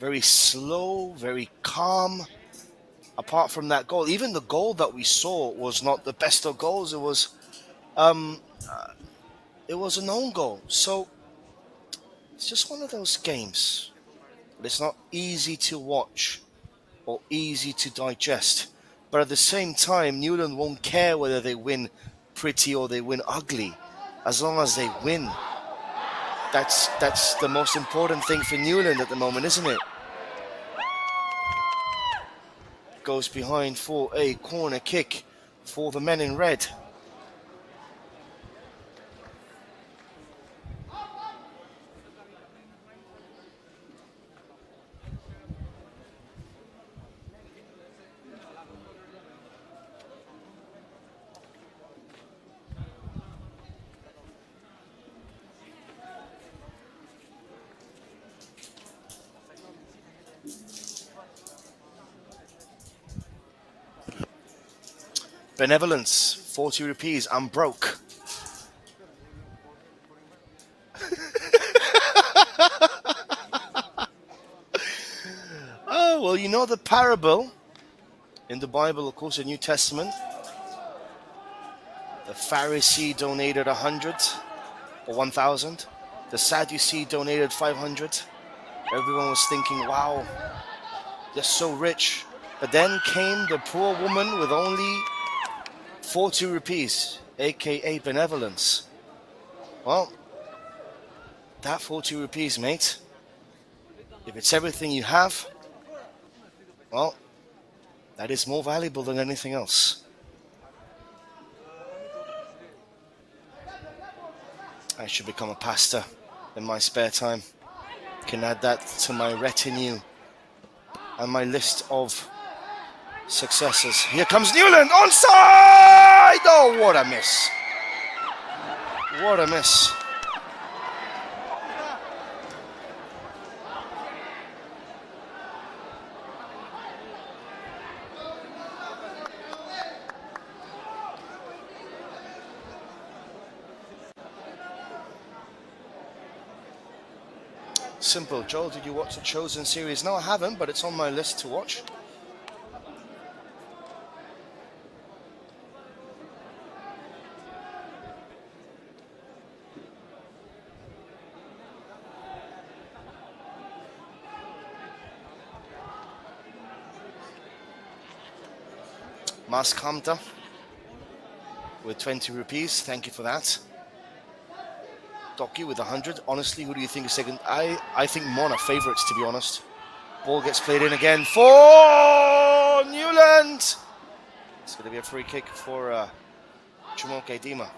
very slow, very calm. Apart from that goal, even the goal that we saw was not the best of goals. Um, it was an own goal. So it's just one of those games. It's not easy to watch or easy to digest. But at the same time, Niuland won't care whether they win pretty or they win ugly, as long as they win. That's the most important thing for Niuland at the moment, isn't it? Goes behind for a corner kick for the men in red. Benevolence, 40 rupees, I'm broke. Oh, well, you know the parable in the Bible, of course, the New Testament. The Pharisee donated 100 or 1,000. The Sadducee donated 500. Everyone was thinking, wow, they're so rich. But then came the poor woman with only 40 rupees, aka benevolence. Well, that 40 rupees, mate, if it's everything you have, well, that is more valuable than anything else. I should become a pastor in my spare time. Can add that to my retinue and my list of successors. Here comes Niuland, onside! Oh, what a miss. What a miss. Simple. Joel, did you watch the Chosen series? No, I haven't, but it's on my list to watch. Mas Kamta with 20 rupees. Thank you for that. Doki with 100. Honestly, who do you think is second? I think Mon are favourites, to be honest. Ball gets played in again for Niuland. It's going to be a free kick for Chumoukedima.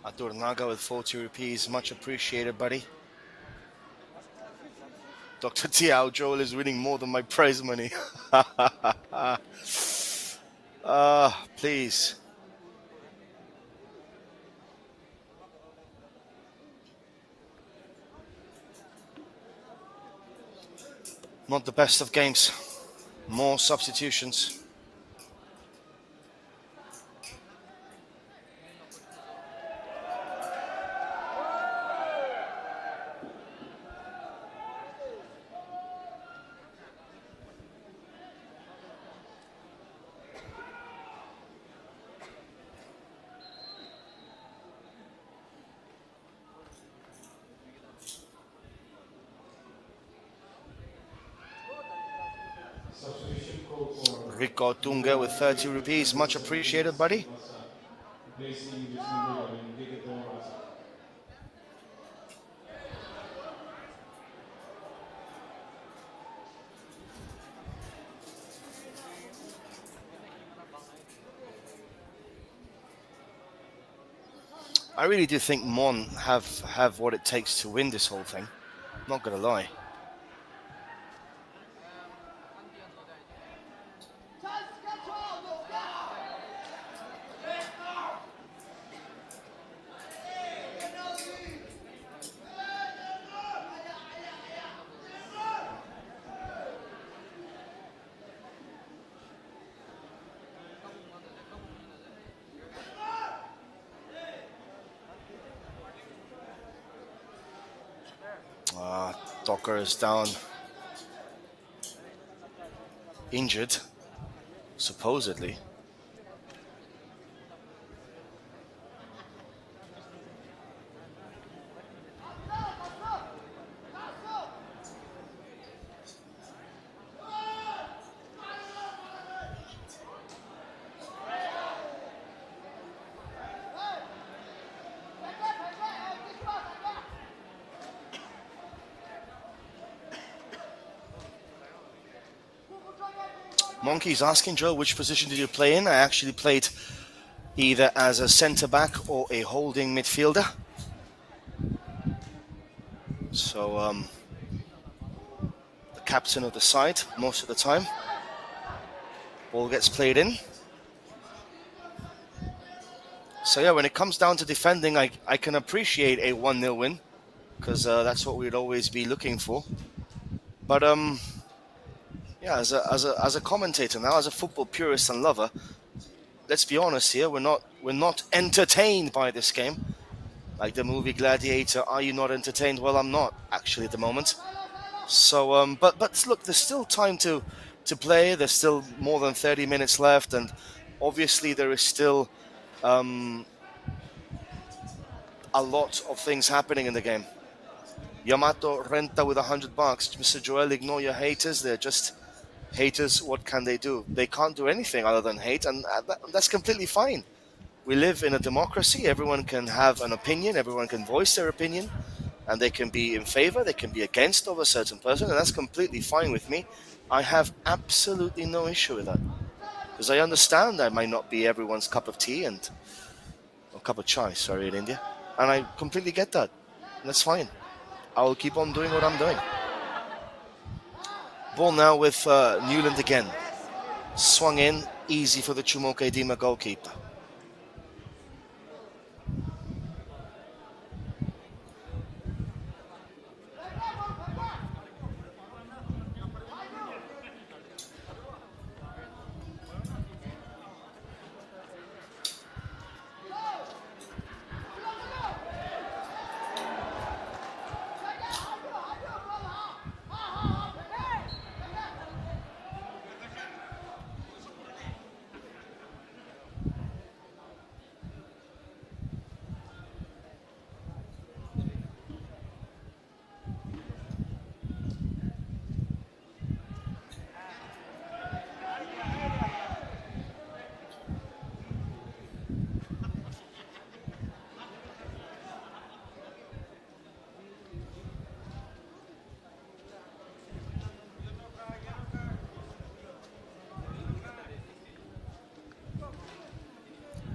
Adur Naga with 40 rupees. Much appreciated, buddy. Dr. Tiao, Joel is winning more than my prize money. Please. Not the best of games. More substitutions. Substitution code for Rico Tunga with 30 rupees. Much appreciated, buddy. replacing this number and take it over. I really do think Mon have what it takes to win this whole thing. Not gonna lie. Docker is down, injured, supposedly. Monkey's asking, Joe, which position did you play in? I actually played either as a centre back or a holding midfielder. So, the captain of the side most of the time. Ball gets played in. So, yeah, when it comes down to defending, I can appreciate a 1-0 win because that's what we'd always be looking for. But, yeah, as a commentator now, as a football purist and lover, let's be honest here, we're not entertained by this game. Like the movie Gladiator, are you not entertained? Well, I'm not actually at the moment. So, but look, there's still time to play. There's still more than 30 minutes left, and obviously there is still a lot of things happening in the game. Yamato Renta with $100. Mr. Joel, ignore your haters. They're just haters. What can they do? They can't do anything other than hate, and that's completely fine. We live in a democracy. Everyone can have an opinion. Everyone can voice their opinion. And they can be in favor, they can be against of a certain person, and that's completely fine with me. I have absolutely no issue with that. Because I understand I might not be everyone's cup of tea or cup of chai, sorry, in India. And I completely get that. And that's fine. I will keep on doing what I'm doing. Ball now with Niuland again. Swung in, easy for the Chumoukedima goalkeeper.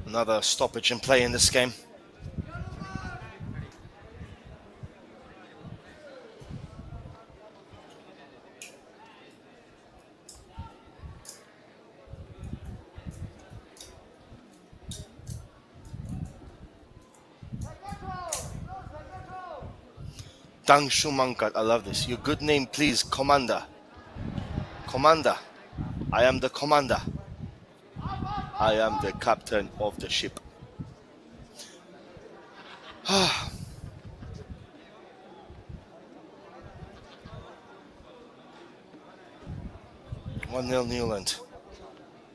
Another stoppage in play in this game. Dang Shumankat, I love this. Your good name, please, Commander. Commander. I am the commander. I am the captain of the ship. 1-0 Niuland.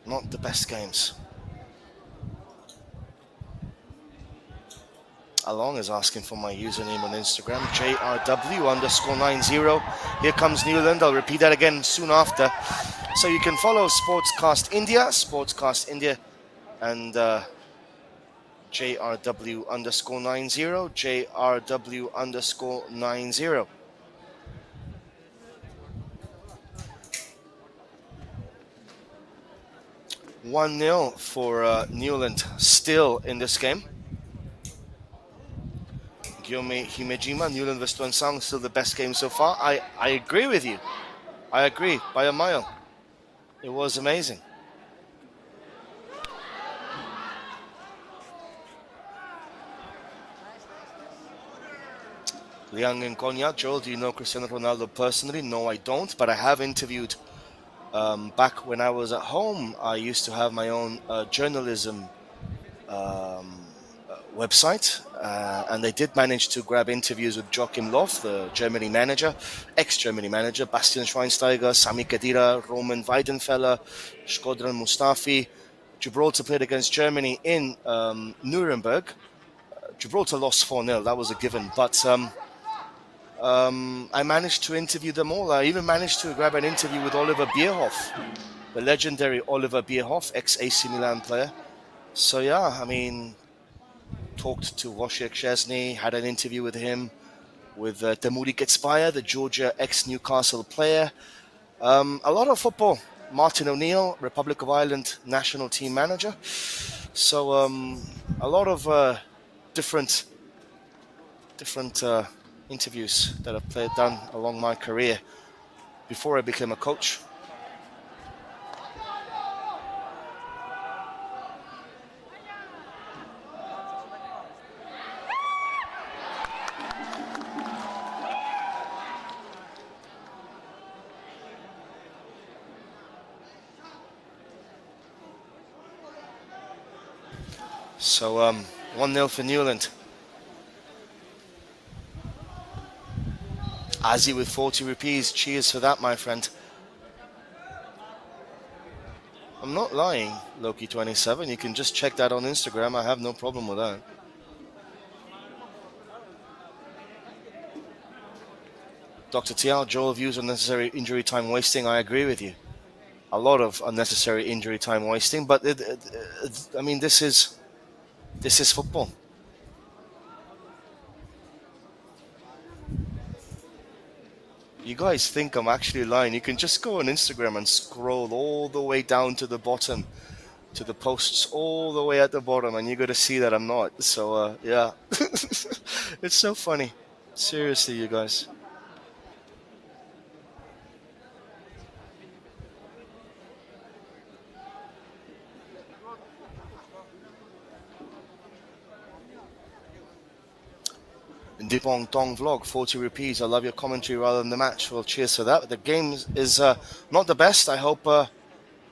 Not the best games. Along is asking for my username on Instagram, JRW_90. Here comes Niuland. I'll repeat that again soon after. So you can follow Sportscast India, and JRW_90, JRW_90. 1-0 for Niuland still in this game. Chumoukedima, Niuland vs Tuansang, still the best game so far. I agree with you. I agree by a mile. It was amazing. Liang and Konya, Joel, do you know Cristiano Ronaldo personally? No, I don't, but I have interviewed. Back when I was at home, I used to have my own journalism website, and they did manage to grab interviews with Joachim Löw, the Germany manager, ex-Germany manager, Bastian Schweinsteiger, Sami Khedira, Roman Weidenfeller, Shkodran Mustafi. Gibraltar played against Germany in Nuremberg. Gibraltar lost 4-0, that was a given, but I managed to interview them all. I even managed to grab an interview with Oliver Bierhoff, the legendary Oliver Bierhoff, ex-AC Milan player. So yeah, I mean, talked to Wojciech Szczesny, had an interview with him, with Temuri Getspire, the Georgia ex-Newcastle player. A lot of football. Martin O'Neill, Republic of Ireland national team manager. So a lot of different interviews that I've done along my career before I became a coach. So 1-0 for Niuland. Azzy with 40 rupees. Cheers for that, my friend. I'm not lying, Loki27. You can just check that on Instagram. I have no problem with that. Dr. Tiao, Joel views unnecessary injury time wasting. I agree with you. A lot of unnecessary injury time wasting, but I mean, this is football. You guys think I'm actually lying. You can just go on Instagram and scroll all the way down to the bottom, to the posts all the way at the bottom, and you're going to see that I'm not. So, yeah. It's so funny. Seriously, you guys. Dipong Dong Vlog, 40 rupees. I love your commentary rather than the match. Well, cheers for that. The game is not the best. I hope the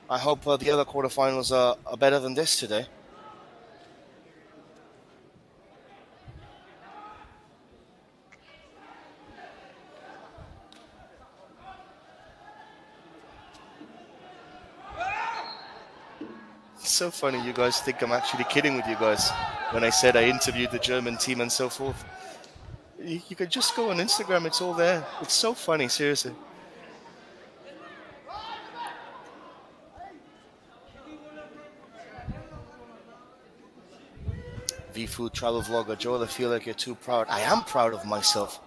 other quarterfinals are better than this today. It's so funny. You guys think I'm actually kidding with you guys when I said I interviewed the German team and so forth. You can just go on Instagram. It's all there. It's so funny, seriously. V-Food travel vlogger Joel, I feel like you're too proud. I am proud of myself,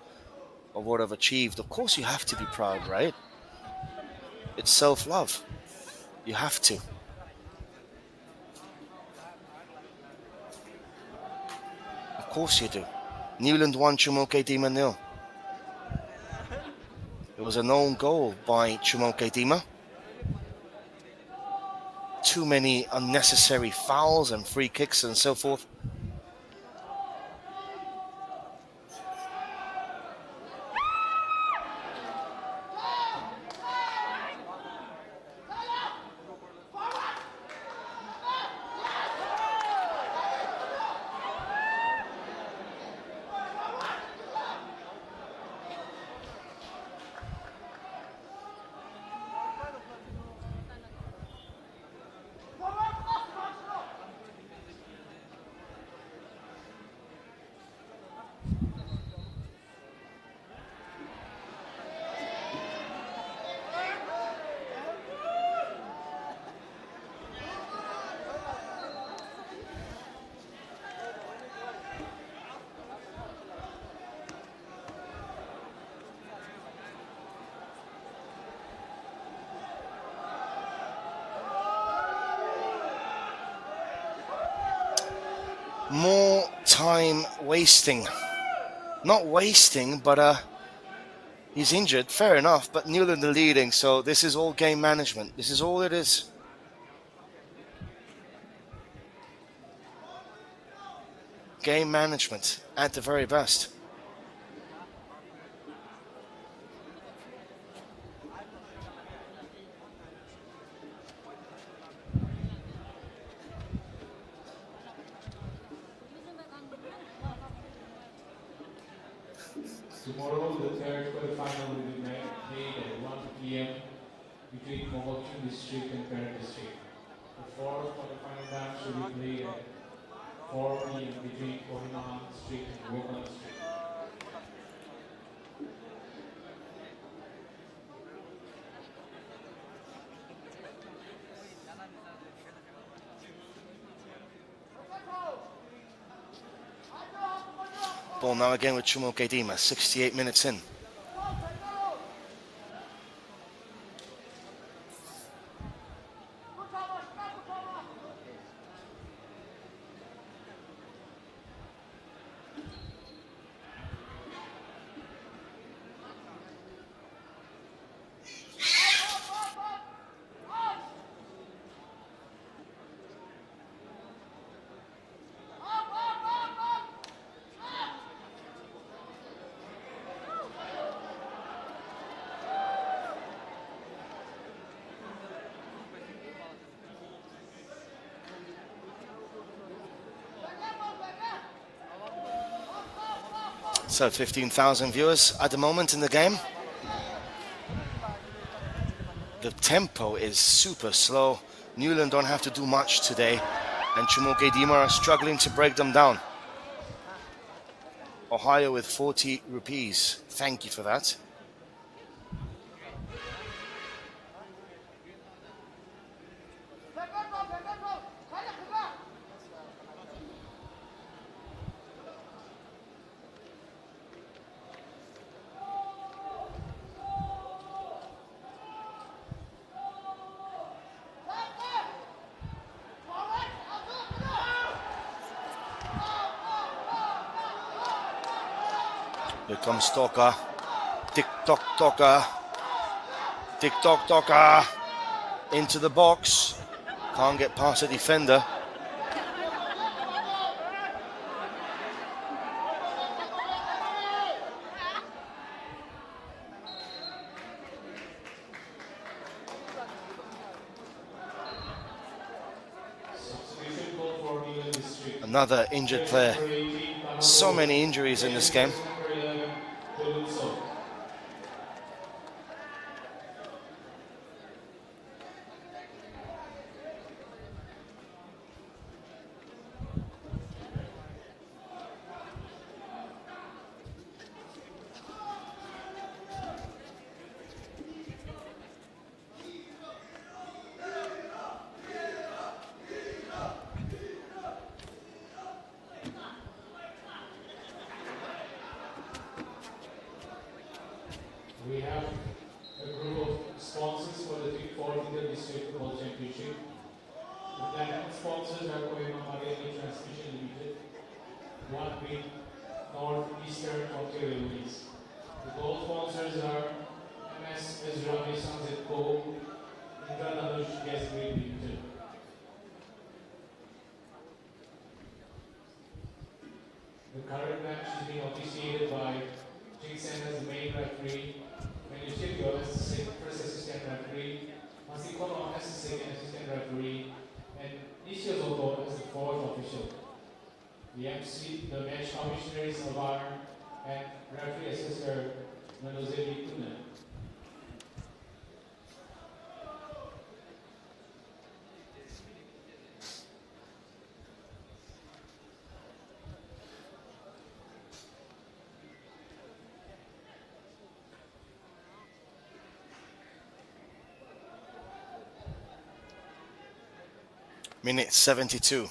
of what I've achieved. Of course you have to be proud, right? It's self-love. You have to. Of course you do. Niuland 1, Chumoukedima 0. It was a known goal by Chumoukedima. Too many unnecessary fouls and free kicks and so forth. More time wasting. Not wasting, but he's injured. Fair enough, but Niuland are leading, so this is all game management. This is all it is. Game management at the very best. Tomorrow, the third quarterfinal will be played at 1 p.m. between Chumoukedima district and Parent district. The fourth quarterfinal match will be played at 4 p.m. between Kohima district and Wokan district. Ball now again with Chumoukedima, 68 minutes in. So 15,000 viewers at the moment in the game. The tempo is super slow. Niuland don't have to do much today, and Chumoukedima are struggling to break them down. Ohio with 40 rupees. Thank you for that. Here comes Toka. Tick-tock Toka. Tick-tock Toka. Into the box. Can't get past the defender. Another injured player. So many injuries in this game. We have a group of sponsors for the 4th District Football Championship. The platinum sponsors are Kohima Magani Transmission Limited, One Beat, Northeastern Ontario Railways. The gold sponsors are MS Ezra Masons & Co., Indra Dhanush Gas Grid Limited. The current match is being officiated by Jingsen as the main referee, Niuland as the first assistant referee, Masikono as the second assistant referee, and Nishizoto as the fourth official. The MC, the match commissioners of our and referee assessor Manozeli Tuna. Minute 72.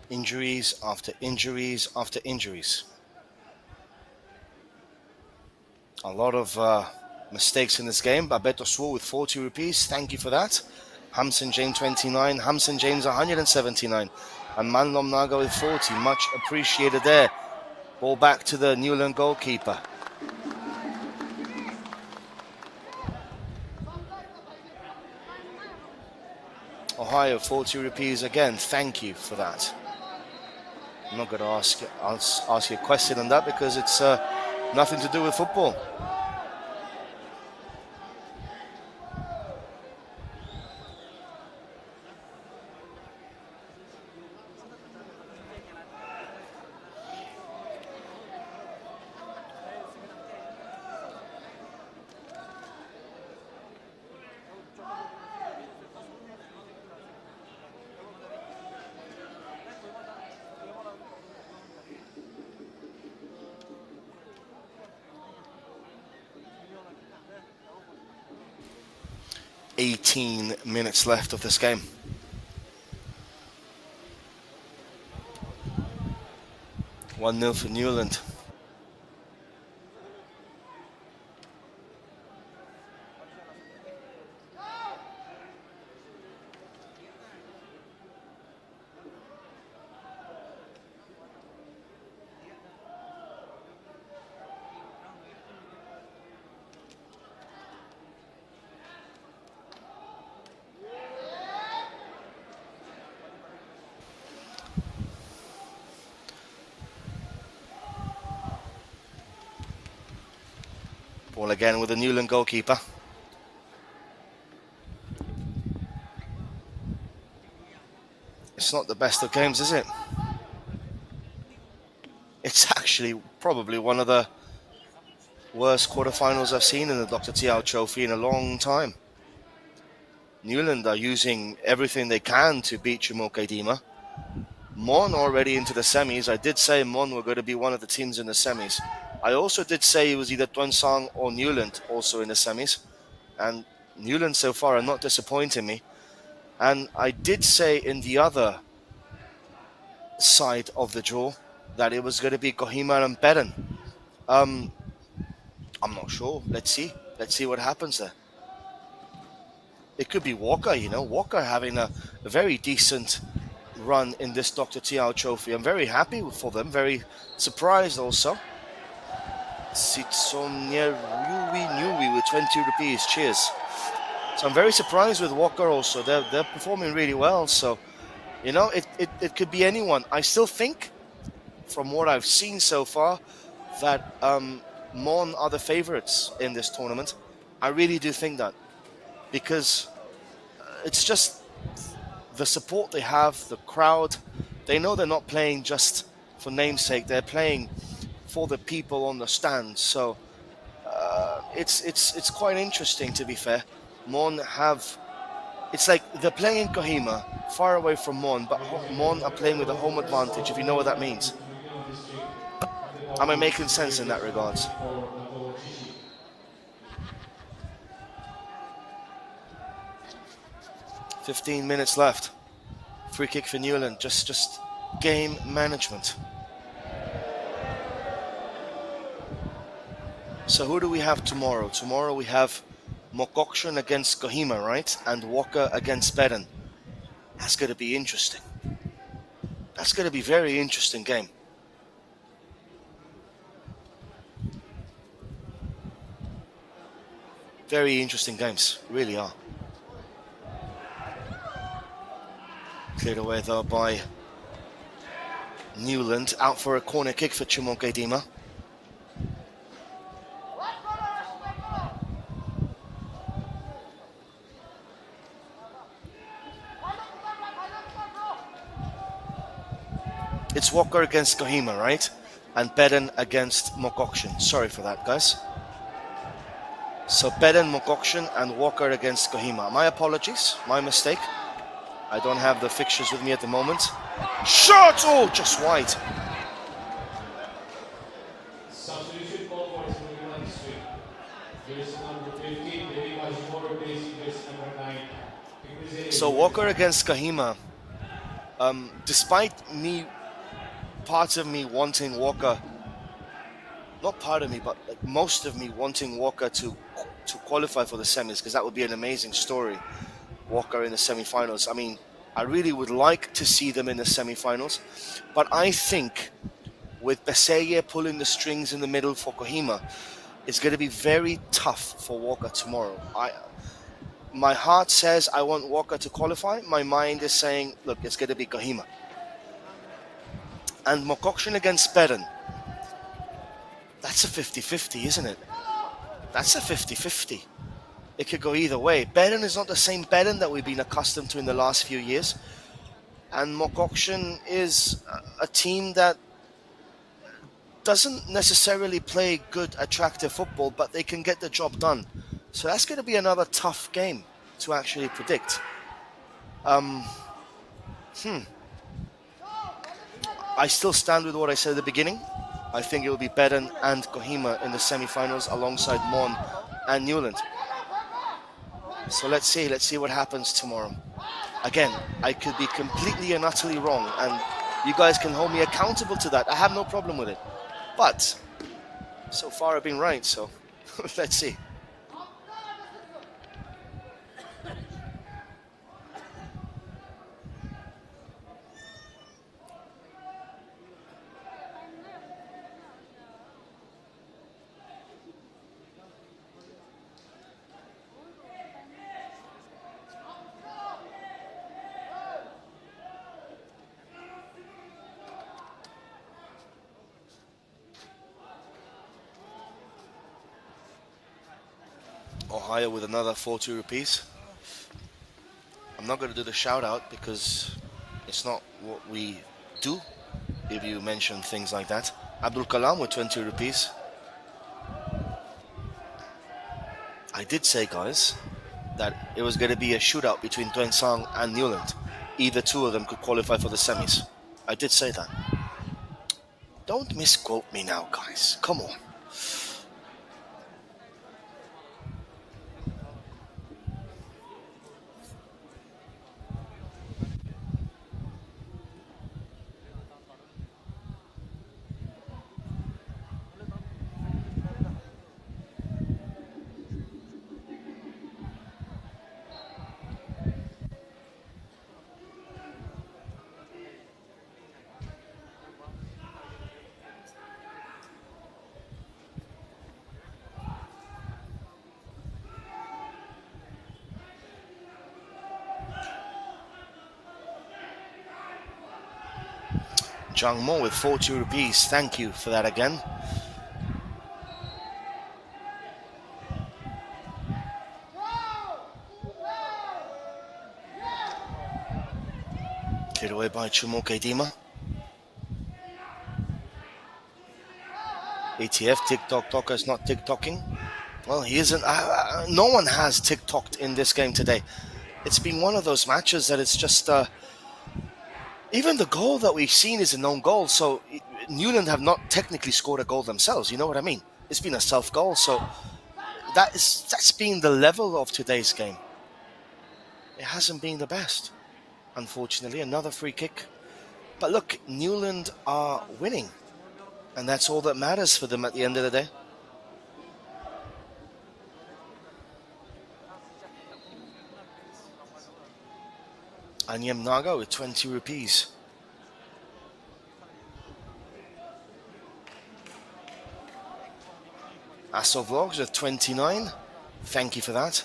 Injuries after injuries after injuries. A lot of mistakes in this game. Babeto Swore with 40 rupees. Thank you for that. Hamson James 29. Hamson James 179. And Manlom Naga with 40. Much appreciated there. Ball back to the Niuland goalkeeper. Ohio, 40 rupees again. Thank you for that. I'm not going to ask you a question on that because it's nothing to do with football. "18 minutes left of this game. One 0 for Niuland. Ball again with the Niuland goalkeeper. It's not the best of games, is it? It's actually probably one of the worst quarterfinals I've seen in the Dr. Tiao Trophy in a long time. Niuland are using everything they can to beat Chumoukedima. Mon already into the semis. I did say Mon were going to be one of the teams in the semis. I also did say it was either Tuansang or Niuland also in the semis. And Niuland so far are not disappointing me. And I did say in the other side of the draw that it was going to be Kohima and Beren. I'm not sure. Let's see. Let's see what happens there. It could be Walker, Walker having a very decent run in this Dr. Tiao Trophy. I'm very happy for them, very surprised also. Sitsomnia Nyui with 20 rupees, cheers. So I'm very surprised with Walker also. They're performing really well, so it could be anyone. I still think, from what I've seen so far, that Mon are the favorites in this tournament. I really do think that, because it's just the support they have, the crowd. They know they're not playing just for namesake. They're playing for the people on the stand. So it's quite interesting, to be fair. Mon it's like they're playing in Kohima, far away from Mon, but Mon are playing with a home advantage, if you know what that means. Am I making sense in that regards? 15 minutes left. Free kick for Niuland. Just game management. So who do we have tomorrow? Tomorrow we have Mokokshin against Kohima, right? And Walker against Beren. That's going to be interesting. That's going to be a very interesting game. Very interesting games, really are. Cleared away though by Niuland. Out for a corner kick for Chumoukedima. It's Walker against Kohima, right? And Beren against Mokokshin. Sorry for that, guys. So Beren, Mokokshin and Walker against Kohima. My apologies, my mistake. I don't have the fixtures with me at the moment. Shot! Oh, just wide. Substitution call for Niuland swing. Here's number 15, replacing number 9. So Walker against Kohima. Despite me, part of me wanting Walker, not part of me, but like most of me wanting Walker to qualify for the semis, because that would be an amazing story. Walker in the semi-finals. I mean, I really would like to see them in the semi-finals, but I think with Beseye pulling the strings in the middle for Kohima, it's going to be very tough for Walker tomorrow. My heart says I want Walker to qualify. My mind is saying, look, it's going to be Kohima. And Mokokshun against Beren. That's a 50-50, isn't it? That's a 50-50. It could go either way. Beren is not the same Beren that we've been accustomed to in the last few years. And Mokokshun is a team that doesn't necessarily play good, attractive football, but they can get the job done. So that's going to be another tough game to actually predict. I still stand with what I said at the beginning. I think it will be Beren and Kohima in the semi-finals alongside Mon and Niuland. So let's see what happens tomorrow. Again, I could be completely and utterly wrong, and you guys can hold me accountable to that. I have no problem with it. But so far I've been right, so let's see. Ohio with another 40 rupees. I'm not going to do the shout out because it's not what we do if you mention things like that. Abdul Kalam with 20 rupees. I did say, guys, that it was going to be a shootout between Tuensang and Niuland. Either two of them could qualify for the semis. I did say that. Don't misquote me now, guys. Come on. Jang Mo with 40 rupees. Thank you for that again. Cleared away by Chumoukedima. ATF, TikTok is not TikToking. Well, he isn't. No one has TikToked in this game today. It's been one of those matches that it's just... even the goal that we've seen is a known goal, so Niuland have not technically scored a goal themselves, you know what I mean? It's been a self-goal, so that's been the level of today's game. It hasn't been the best, unfortunately. Another free kick. But look, Niuland are winning, and that's all that matters for them at the end of the day. Anyam Naga with 20 rupees. Astro Vlogs with 29. Thank you for that.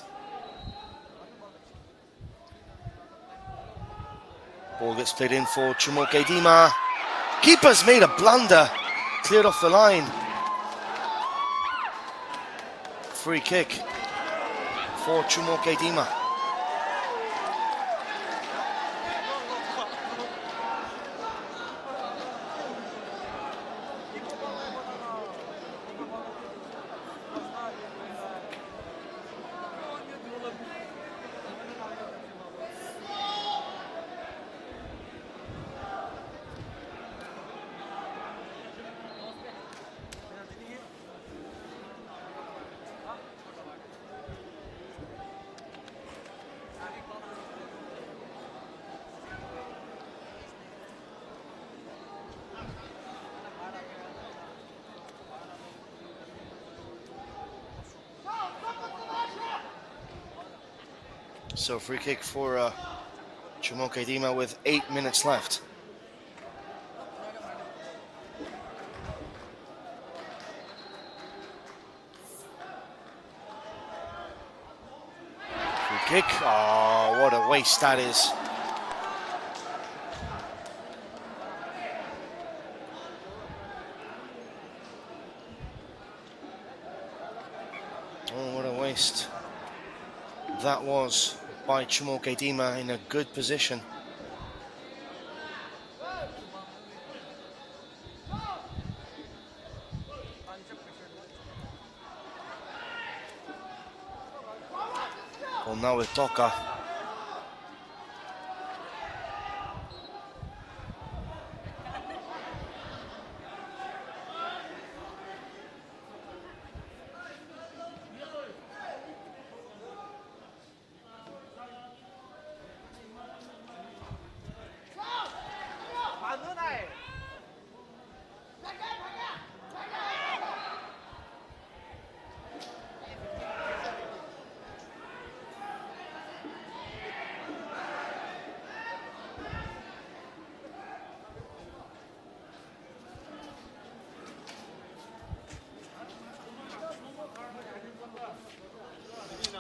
Ball gets played in for Chumoukedima. Keeper's made a blunder. Cleared off the line. Free kick for Chumoukedima. So free kick for Chumoukedima with 8 minutes left. kick. Oh, what a waste that is. Oh, what a waste that was by Chumoukedima in a good position. Well, now with Toka.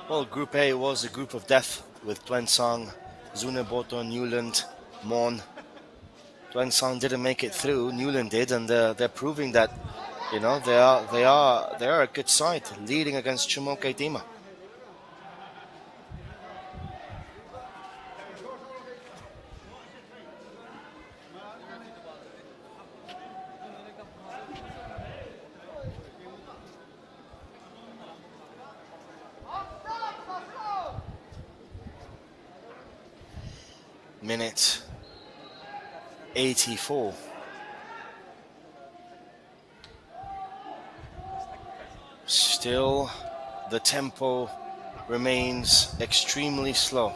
Well, Group A was a group of death with Twensang, Zuneboto, Niuland, Mon. Twensang didn't make it through. Niuland did, and they're proving that, you know, they are a good side, leading against Chumoukedima. Minute 84. Still, the tempo remains extremely slow.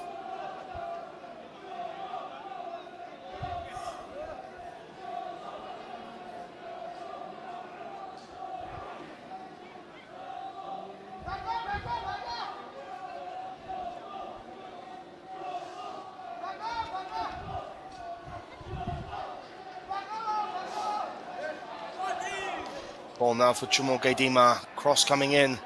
Ball now for Chumoukedima, cross coming in.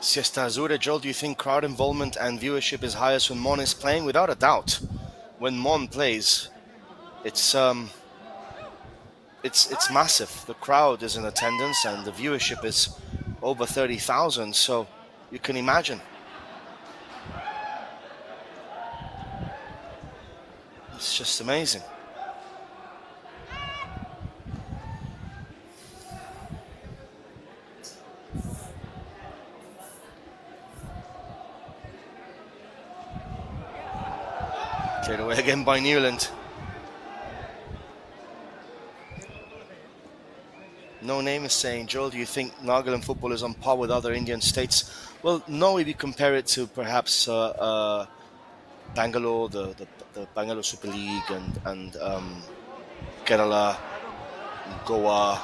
Siesta Azure, Joel, do you think crowd involvement and viewership is highest when Mon is playing? Without a doubt. When Mon plays, it's massive. The crowd is in attendance and the viewership is over 30,000, so you can imagine. It's just amazing. Cleared away again by Niuland. No Name is saying, Joel, do you think Nagaland football is on par with other Indian states? Well, no, if you compare it to perhaps Bangalore, the Bangalore Super League, and Kerala, Goa,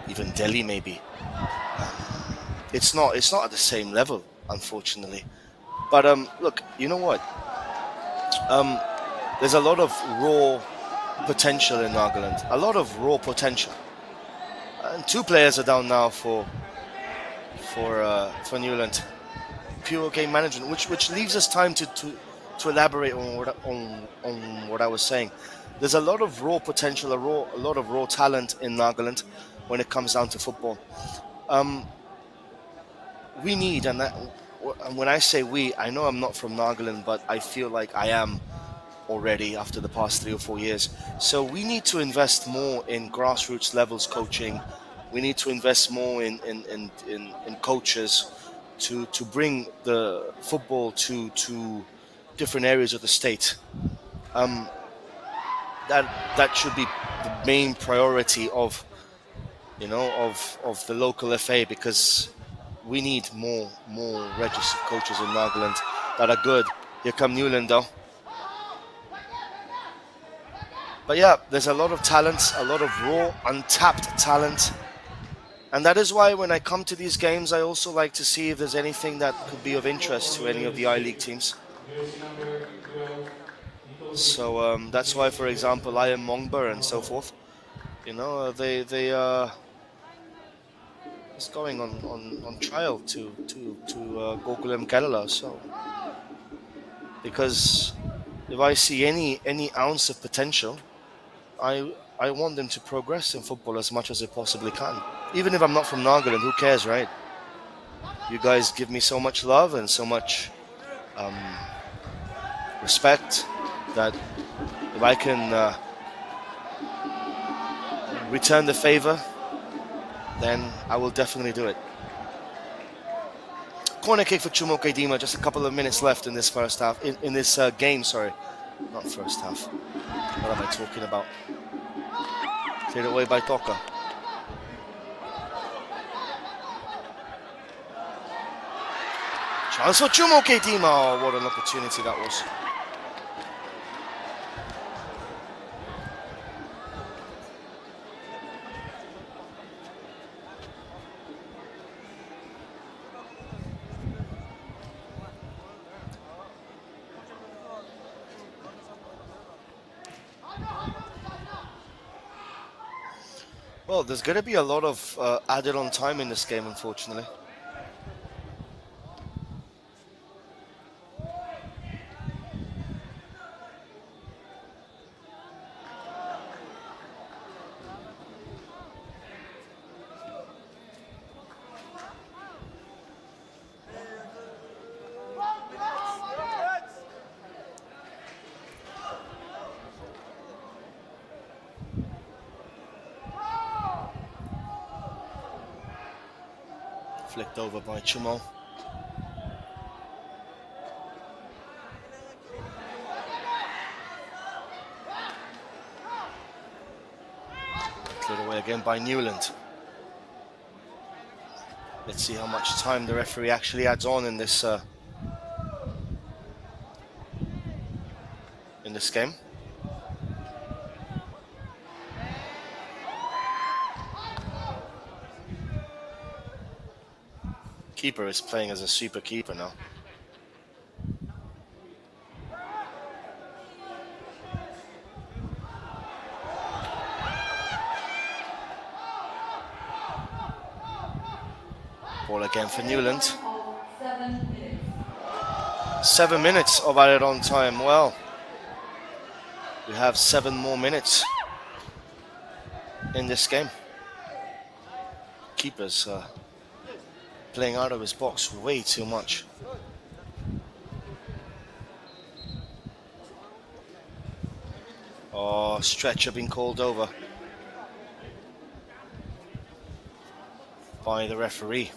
even Delhi maybe. It's not at the same level, unfortunately. But look, you know what? There's a lot of raw potential in Nagaland. A lot of raw potential. And 2 players are down now for Niuland. Pure game management, which leaves us time to elaborate on what I was saying. There's a lot of raw potential, a lot of raw talent in Nagaland when it comes down to football. We need, and when I say we, I know I'm not from Nagaland, but I feel like I am already after the past 3 or 4 years. So we need to invest more in grassroots levels coaching. We need to invest more in coaches. to bring the football to different areas of the state. Um, that should be the main priority of of the local FA, because we need more registered coaches in Niuland that are good. Here come Niuland though. But yeah, there's a lot of talent, a lot of raw, untapped talent. And that is why when I come to these games, I also like to see if there's anything that could be of interest to any of the I-League teams. Jersey number 12, Nico So that's why, for example, I am Mongber and so forth. They it's going on trial to Gokulam Kerala. So because if I see any ounce of potential, I want them to progress in football as much as they possibly can. Even if I'm not from Nagaland, who cares, right? You guys give me so much love and so much respect that if I can return the favor, then I will definitely do it. Corner kick for Chumoukedima, just a couple of minutes left in this first half, in this game, sorry. Not first half. What am I talking about? Cleared away by Toka. Chance for Chumoukedima. Oh, what an opportunity that was. Well, there's going to be a lot of added on time in this game, unfortunately. Flicked over by Chumou. Cleared away again by Niuland. Let's see how much time the referee actually adds on in this game. Keeper is playing as a super keeper now. Ball again for Niuland. 7 minutes of added on time. Well, we have 7 more minutes in this game. Keeper's playing out of his box way too much. Oh, stretcher being called over by the referee.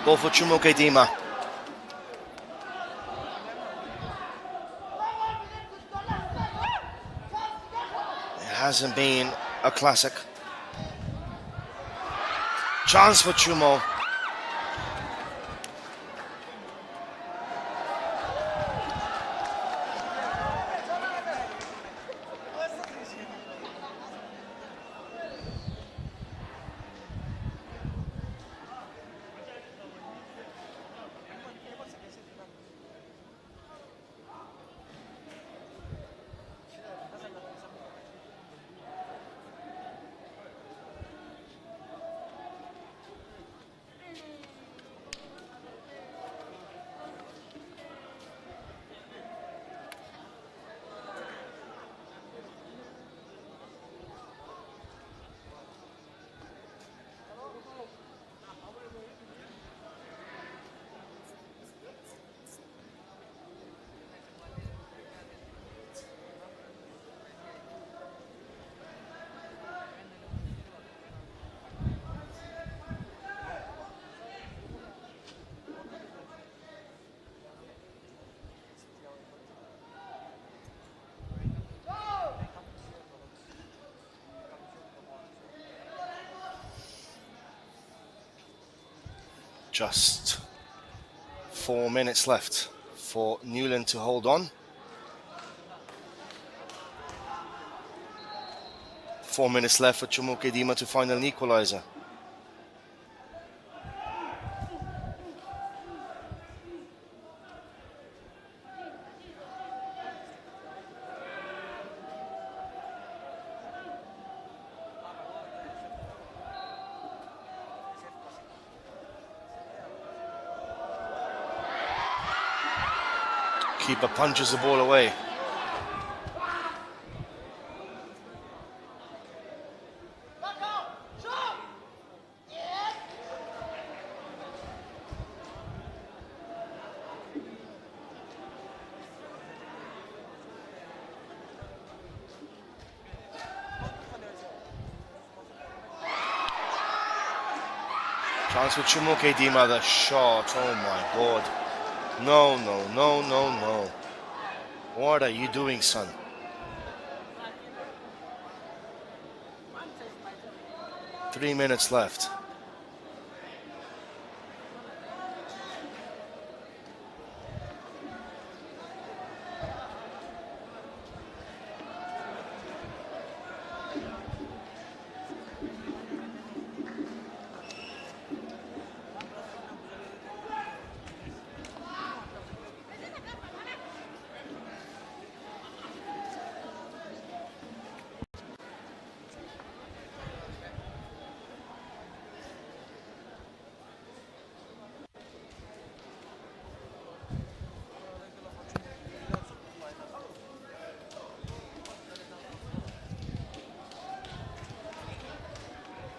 Ball for Chumoukedima. It hasn't been a classic. Chance for Chumou. Just 4 minutes left for Niuland to hold on. 4 minutes left for Chumoukedima to find an equalizer. Keeper punches the ball away. Chance with Chumoukedima, the shot. Oh my god. No, no, no, no, no. What are you doing, son? Three minutes left.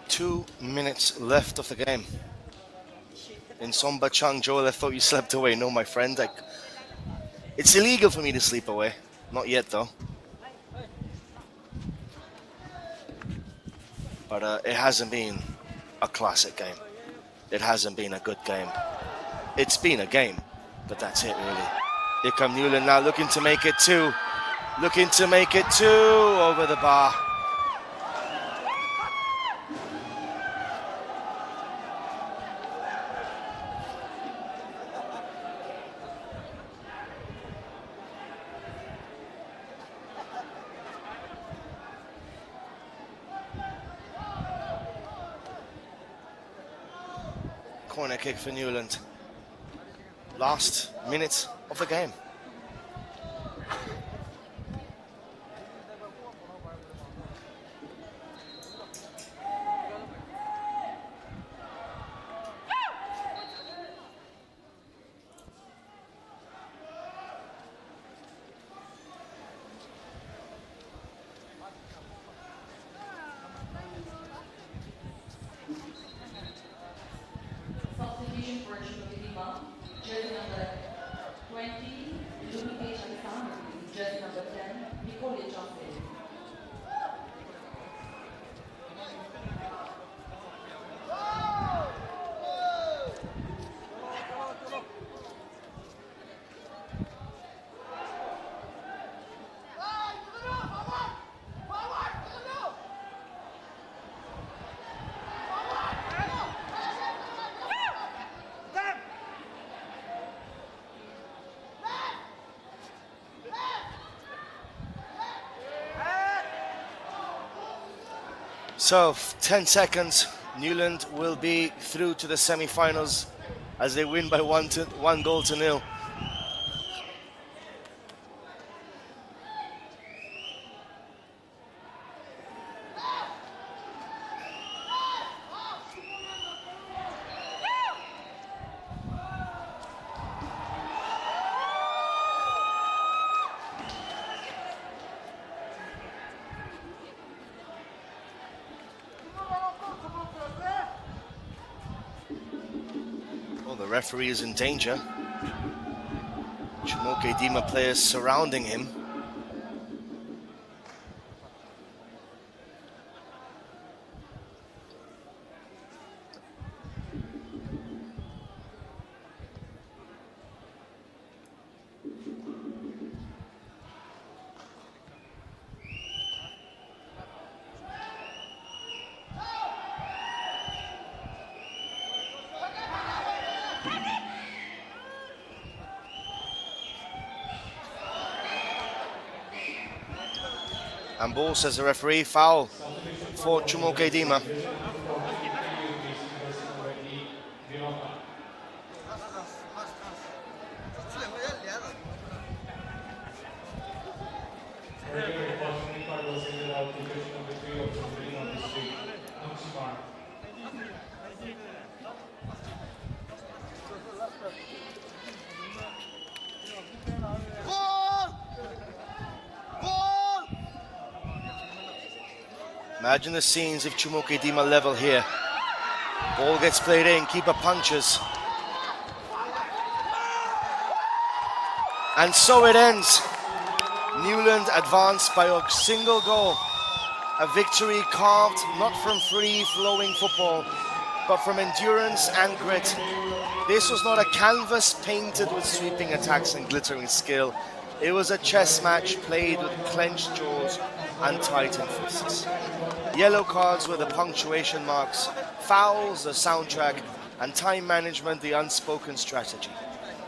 Two minutes left of the game. In Somba Chang, Joel, I thought you slept away. No, my friend. It's illegal for me to sleep away. Not yet, though. But it hasn't been a classic game. It hasn't been a good game. It's been a game, but that's it, really. Here come Niuland now, looking to make it two. Looking to make it two over the bar. Corner kick for Niuland. Last minute of the game. Substitution for Chumoukedima, jersey number 20, Louis Alexander, jersey number 10, Nicole Chancel. So, 10 seconds. Niuland will be through to the semi-finals as they win by 1-0. Oh, the referee is in danger. Chumoukedima players surrounding him. And ball, says the referee, foul for Chumoukedima. Imagine the scenes if Chumoukedima level here. Ball gets played in, keeper punches. And so it ends. Niuland advanced by a single goal. A victory carved not from free-flowing football, but from endurance and grit. This was not a canvas painted with sweeping attacks and glittering skill. It was a chess match played with clenched jaws and tightened fists. Yellow cards were the punctuation marks, fouls the soundtrack, and time management the unspoken strategy.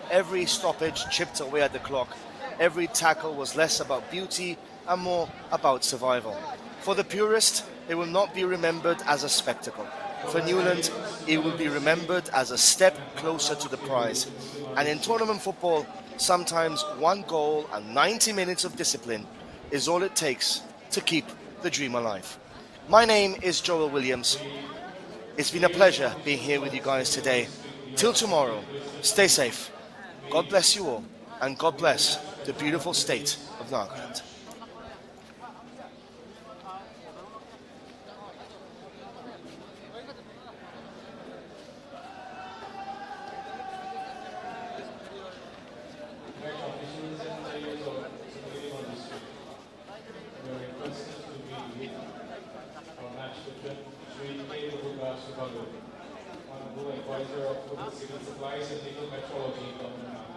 Every stoppage chipped away at the clock. Every tackle was less about beauty and more about survival. For the purist, it will not be remembered as a spectacle. For Niuland, it will be remembered as a step closer to the prize. And in tournament football, sometimes one goal and 90 minutes of discipline is all it takes to keep the dream alive. My name is Joel Williams. It's been a pleasure being here with you guys today. Till tomorrow, stay safe. God bless you all, and God bless the beautiful state of Niuland. Advisor of Food and Civil Supplies and Legal Metrology in Government.